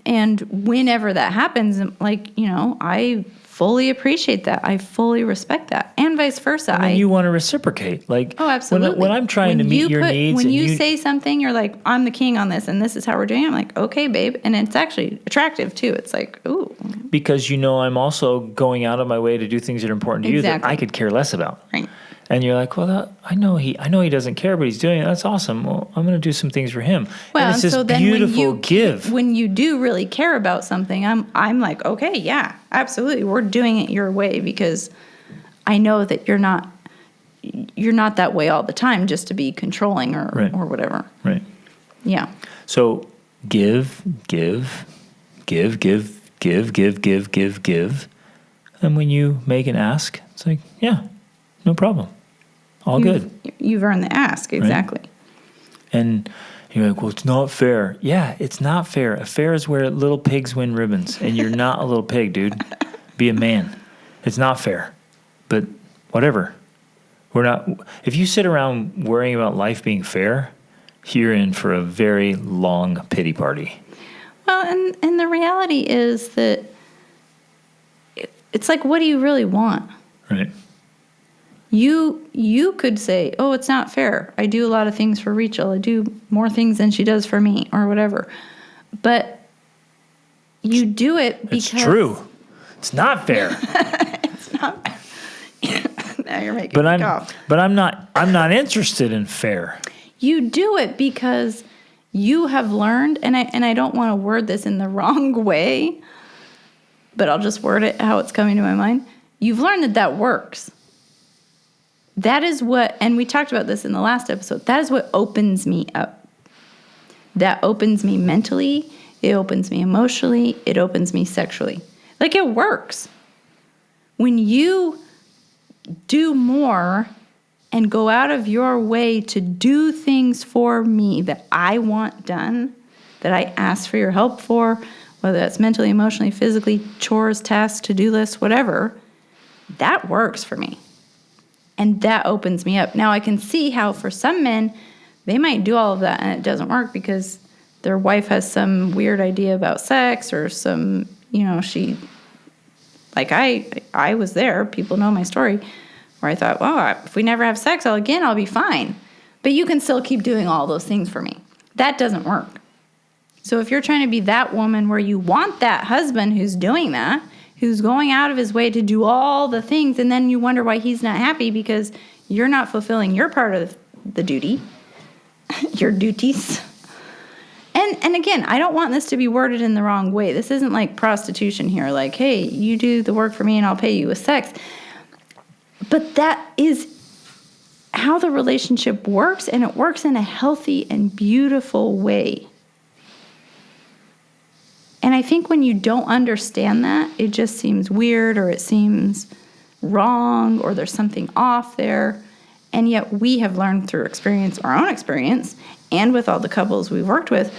B: whenever that happens, like, I fully appreciate that. I fully respect that. And vice versa.
A: And you want to reciprocate. Like,
B: oh, absolutely.
A: When I'm trying to meet your needs.
B: When you say something, you're like, I'm the king on this, and this is how we're doing it. I'm like, okay, babe. And it's actually attractive, too. It's like, ooh.
A: Because, I'm also going out of my way to do things that are important to you that I could care less about.
B: Right.
A: And you're like, well, I know he doesn't care, but he's doing it. That's awesome. Well, I'm going to do some things for him.
B: Well,
A: and it's this beautiful give.
B: When you do really care about something, I'm like, okay, yeah, absolutely. We're doing it your way, because I know that you're not that way all the time just to be controlling or whatever.
A: Right.
B: Yeah.
A: So give. And when you make an ask, it's like, yeah. No problem. All good.
B: You've earned the ask. Exactly.
A: Right? And you're like, well, it's not fair. Yeah, it's not fair. A fair is where little pigs win ribbons. And you're not a little pig, dude. Be a man. It's not fair. But whatever. If you sit around worrying about life being fair, you're in for a very long pity party.
B: Well, and the reality is that it's like, what do you really want?
A: Right.
B: You could say, oh, it's not fair. I do a lot of things for Rachel. I do more things than she does for me, or whatever. But you do it because...
A: It's true. It's not fair.
B: It's not fair. Now you're making me cough.
A: But I'm not interested in fair.
B: You do it because you have learned, and I don't want to word this in the wrong way, but I'll just word it how it's coming to my mind. You've learned that works. That is what, and we talked about this in the last episode, that is what opens me up. That opens me mentally, it opens me emotionally, it opens me sexually. Like, it works. When you do more and go out of your way to do things for me that I want done, that I ask for your help for, whether that's mentally, emotionally, physically, chores, tasks, to-do lists, whatever, that works for me. And that opens me up. Now, I can see how for some men, they might do all of that and it doesn't work because their wife has some weird idea about sex, or some, she, like I was there. People know my story, where I thought, well, if we never have sex, I'll be fine. But you can still keep doing all those things for me. That doesn't work. So if you're trying to be that woman where you want that husband who's doing that, who's going out of his way to do all the things, and then you wonder why he's not happy because you're not fulfilling your part of the duty, your duties. And again, I don't want this to be worded in the wrong way. This isn't like prostitution here, like, hey, you do the work for me and I'll pay you with sex. But that is how the relationship works, and it works in a healthy and beautiful way. And I think when you don't understand that, it just seems weird, or it seems wrong, or there's something off there. And yet we have learned through experience, our own experience, and with all the couples we've worked with,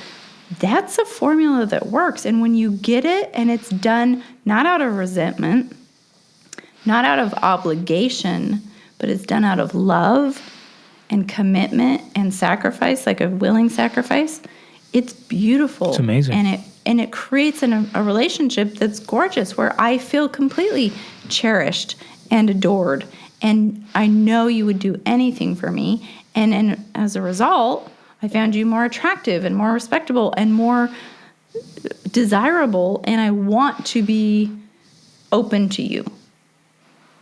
B: that's a formula that works. And when you get it and it's done not out of resentment, not out of obligation, but it's done out of love and commitment and sacrifice, like a willing sacrifice, it's beautiful.
A: It's amazing.
B: And it creates a relationship that's gorgeous, where I feel completely cherished and adored. And I know you would do anything for me. And as a result, I found you more attractive and more respectable and more desirable. And I want to be open to you.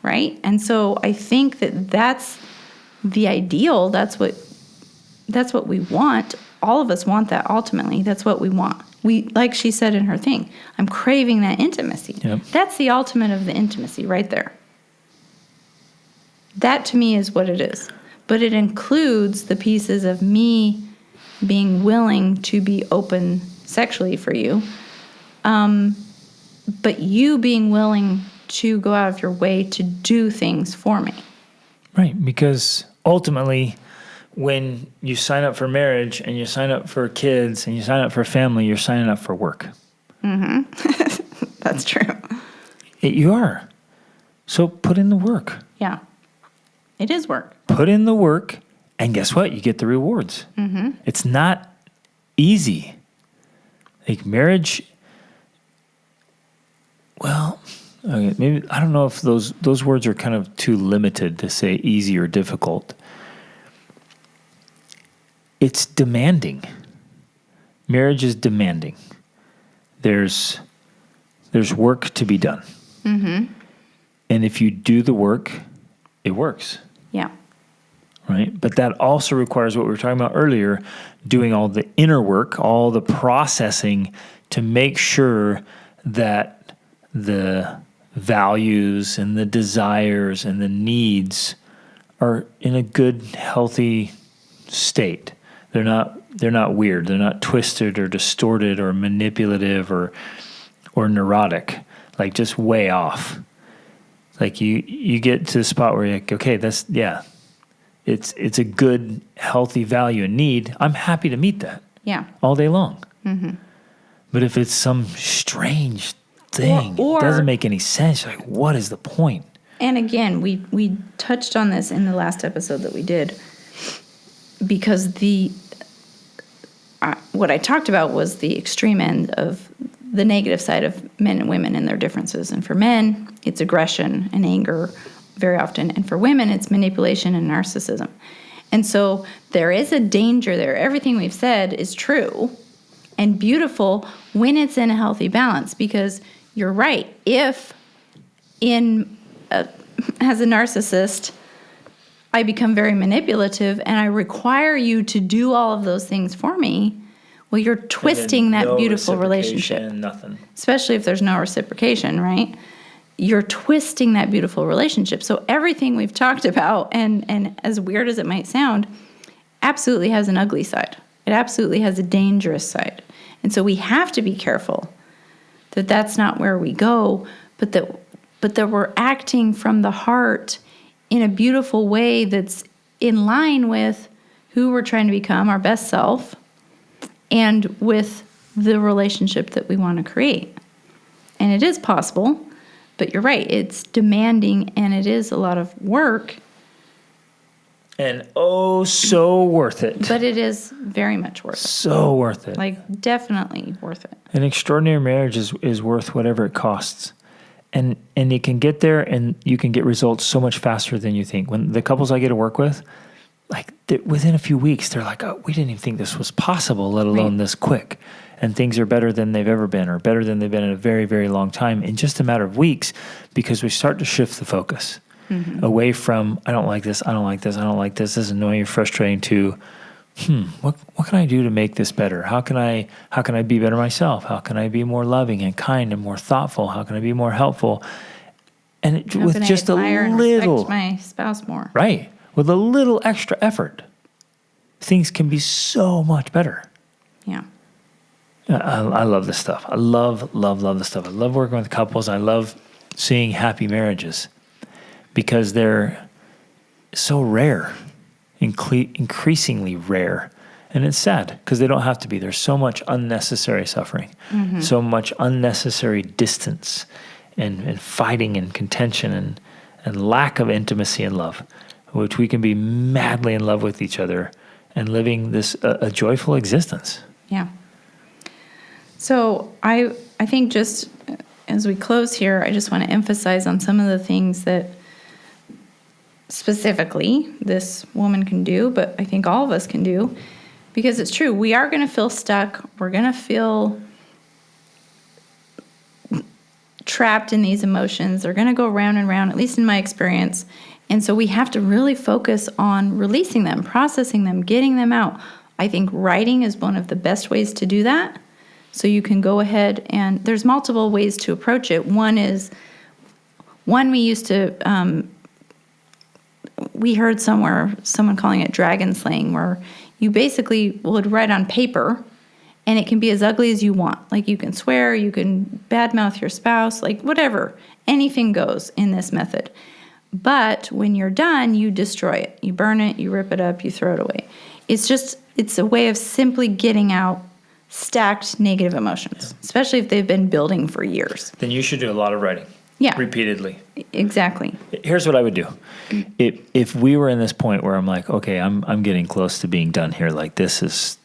B: Right? And so I think that's the ideal. That's what we want. All of us want that ultimately. That's what we want. like she said in her thing, I'm craving that intimacy.
A: Yep.
B: That's the ultimate of the intimacy right there. That to me is what it is. But it includes the pieces of me being willing to be open sexually for you, but you being willing to go out of your way to do things for me.
A: Right, because ultimately, when you sign up for marriage and you sign up for kids and you sign up for family, you're signing up for work.
B: Mm-hmm. That's true.
A: You are. So put in the work.
B: Yeah. It is work.
A: Put in the work, and guess what? You get the rewards. Mm-hmm. It's not easy. Like marriage, well, okay, maybe I don't know if those words are kind of too limited to say easy or difficult. It's demanding. Marriage is demanding. There's work to be done. Mm-hmm. And if you do the work, it works.
B: Yeah.
A: Right? But that also requires what we were talking about earlier, doing all the inner work, all the processing to make sure that the values and the desires and the needs are in a good, healthy state. They're not weird. They're not twisted or distorted or manipulative or neurotic, like just way off. Like you get to the spot where you're like, okay, it's a good, healthy value and need. I'm happy to meet that.
B: Yeah.
A: All day long. Mm-hmm. But if it's some strange thing,
B: or
A: it doesn't make any sense. Like, what is the point?
B: And again, we touched on this in the last episode that we did, because what I talked about was the extreme end of the negative side of men and women and their differences. And for men, it's aggression and anger very often. And for women, it's manipulation and narcissism. And so there is a danger there. Everything we've said is true and beautiful when it's in a healthy balance, because you're right. If as a narcissist, I become very manipulative and I require you to do all of those things for me, well, you're twisting that beautiful relationship.
A: Nothing.
B: Especially if there's no reciprocation, right? You're twisting that beautiful relationship. So everything we've talked about, and as weird as it might sound, absolutely has an ugly side. It absolutely has a dangerous side. And so we have to be careful that that's not where we go, but that we're acting from the heart in a beautiful way that's in line with who we're trying to become, our best self, and with the relationship that we want to create. And it is possible, but you're right, it's demanding and it is a lot of work.
A: And so worth it.
B: But it is very much worth it.
A: So worth it.
B: Like, definitely worth it.
A: An extraordinary marriage is worth whatever it costs. And you can get there and you can get results so much faster than you think. When the couples I get to work with, like within a few weeks, they're like, oh, we didn't even think this was possible, let alone this quick. And things are better than they've ever been, or better than they've been in a very, very long time in just a matter of weeks, because we start to shift the focus away from, I don't like this, I don't like this, I don't like this is annoying or frustrating, to, what can I do to make this better? How can I be better myself? How can I be more loving and kind and more thoughtful? How can I be more helpful? And with just a little,
B: respect my spouse more.
A: Right. With a little extra effort, things can be so much better.
B: Yeah.
A: I love this stuff. I love this stuff. I love working with couples. I love seeing happy marriages because they're so rare, increasingly rare. And it's sad because they don't have to be. There's so much unnecessary suffering, so much unnecessary distance and fighting and contention and lack of intimacy and love, which we can be madly in love with each other and living this a joyful existence.
B: Yeah. So I think just as we close here, I just want to emphasize on some of the things that specifically this woman can do, but I think all of us can do, because it's true. We are going to feel stuck. We're going to feel trapped in these emotions. They're going to go round and round, at least in my experience. And so we have to really focus on releasing them, processing them, getting them out. I think writing is one of the best ways to do that, So you can go ahead and there's multiple ways to approach it. One we used to, we heard somewhere someone calling it dragon slaying, where you basically would write on paper and it can be as ugly as you want. Like you can swear, you can badmouth your spouse, like whatever. Anything goes in this method. But when you're done, you destroy it. You burn it, you rip it up, you throw it away. It's a way of simply getting out stacked negative emotions, especially if they've been building for years.
A: Then you should do a lot of writing.
B: Yeah.
A: Repeatedly.
B: Exactly.
A: Here's what I would do. If we were in this point where I'm like, okay, I'm getting close to being done here, like this is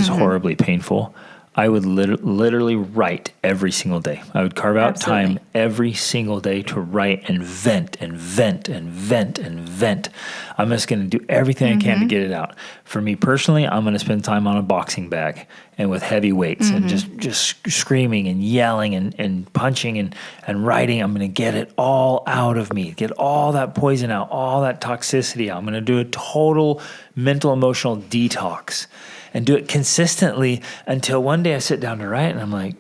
A: horribly painful, I would literally write every single day. I would carve out time every single day to write and vent and vent and vent and vent. I'm just going to do everything I can to get it out. For me personally, I'm going to spend time on a boxing bag and with heavy weights and just screaming and yelling and punching and writing. I'm going to get it all out of me, get all that poison out, all that toxicity out. I'm going to do a total mental, emotional detox. And do it consistently until one day I sit down to write and I'm like,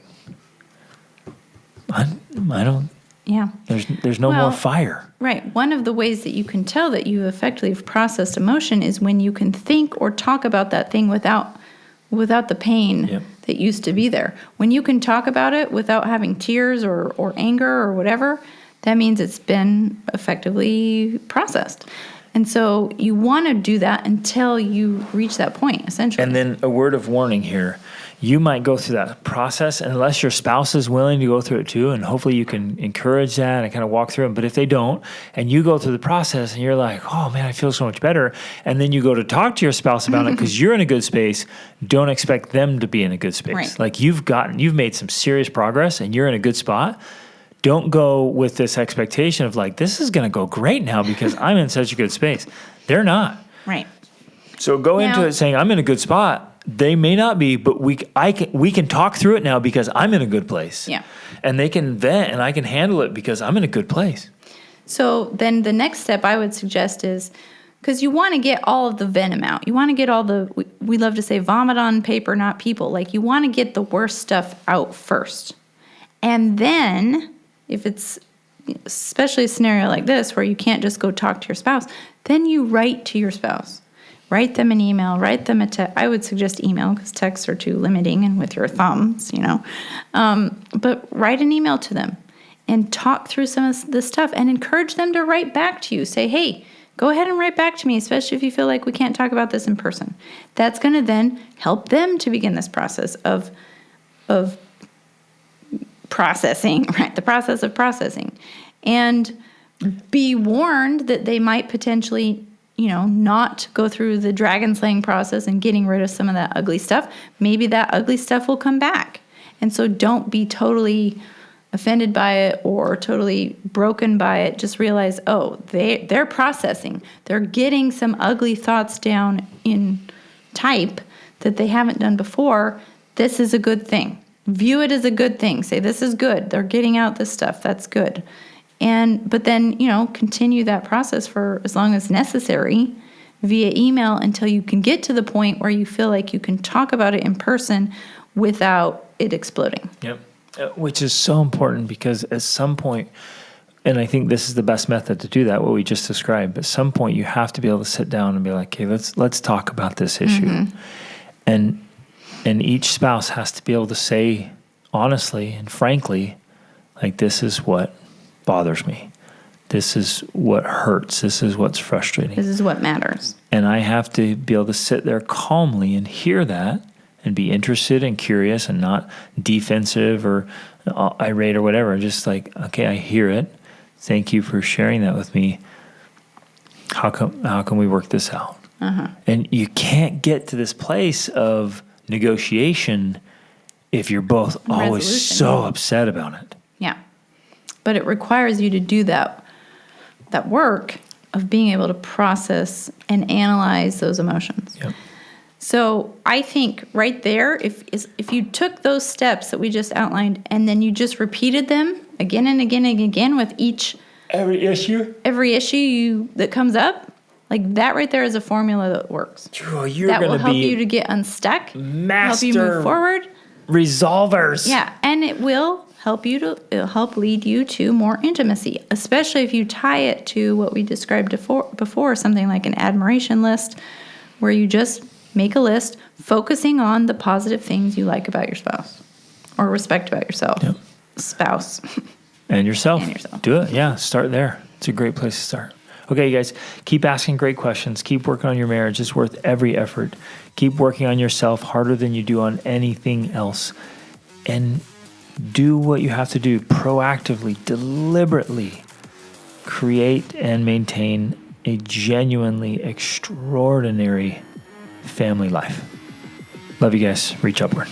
A: I don't.
B: Yeah.
A: There's no more fire.
B: Right. One of the ways that you can tell that you effectively processed emotion is when you can think or talk about that thing without the pain that used to be there. When you can talk about it without having tears or anger or whatever, that means it's been effectively processed. And so you want to do that until you reach that point, essentially.
A: And then a word of warning here. You might go through that process unless your spouse is willing to go through it too, and hopefully you can encourage that and kind of walk through it. But if they don't, and you go through the process and you're like, oh man, I feel so much better, and then you go to talk to your spouse about it because you're in a good space, don't expect them to be in a good space.
B: Right.
A: Like you've made some serious progress and you're in a good spot. Don't go with this expectation of like, this is going to go great now because I'm in such a good space. They're not.
B: Right.
A: So go into it saying, I'm in a good spot. They may not be, but we can talk through it now because I'm in a good place.
B: Yeah.
A: And they can vent and I can handle it because I'm in a good place.
B: So then the next step I would suggest is, because you want to get all of the venom out. You want to get all we love to say vomit on paper, not people. Like you want to get the worst stuff out first. And then if it's especially a scenario like this where you can't just go talk to your spouse, then you write to your spouse. Write them an email, write them a text. I would suggest email because texts are too limiting and with your thumbs, But write an email to them and talk through some of this stuff and encourage them to write back to you. Say, hey, go ahead and write back to me, especially if you feel like we can't talk about this in person. That's going to then help them to begin this process of processing, right? The process of processing. And be warned that they might potentially, not go through the dragon slaying process and getting rid of some of that ugly stuff. Maybe that ugly stuff will come back. And so don't be totally offended by it or totally broken by it. Just realize, they're processing. They're getting some ugly thoughts down in type that they haven't done before. This is a good thing. View it as a good thing. Say, this is good. They're getting out this stuff. That's good. But then, continue that process for as long as necessary via email until you can get to the point where you feel like you can talk about it in person without it exploding.
A: Yep. Which is so important because at some point, and I think this is the best method to do that, what we just described, at some point you have to be able to sit down and be like, okay, let's talk about this issue. And each spouse has to be able to say honestly and frankly, like, this is what bothers me. This is what hurts. This is what's frustrating.
B: This is what matters.
A: And I have to be able to sit there calmly and hear that and be interested and curious and not defensive or irate or whatever. Just like, okay, I hear it. Thank you for sharing that with me. How can we work this out? And you can't get to this place of negotiation if you're both always so upset about it.
B: Yeah. But it requires you to do that work of being able to process and analyze those emotions.
A: Yep.
B: So I think right there, if you took those steps that we just outlined and then you just repeated them again and again and again with every issue that comes up, like that right there is a formula that works.
A: Oh,
B: that will help you to get unstuck, help you move forward.
A: resolvers.
B: Yeah, and it will it'll help lead you to more intimacy, especially if you tie it to what we described before, something like an admiration list, where you just make a list focusing on the positive things you like about your spouse or respect about yourself.
A: Yep.
B: Spouse.
A: And yourself.
B: And yourself.
A: Do it. Yeah, start there. It's a great place to start. Okay, you guys, keep asking great questions. Keep working on your marriage. It's worth every effort. Keep working on yourself harder than you do on anything else. And do what you have to do proactively, deliberately. Create and maintain a genuinely extraordinary family life. Love you guys. Reach upward.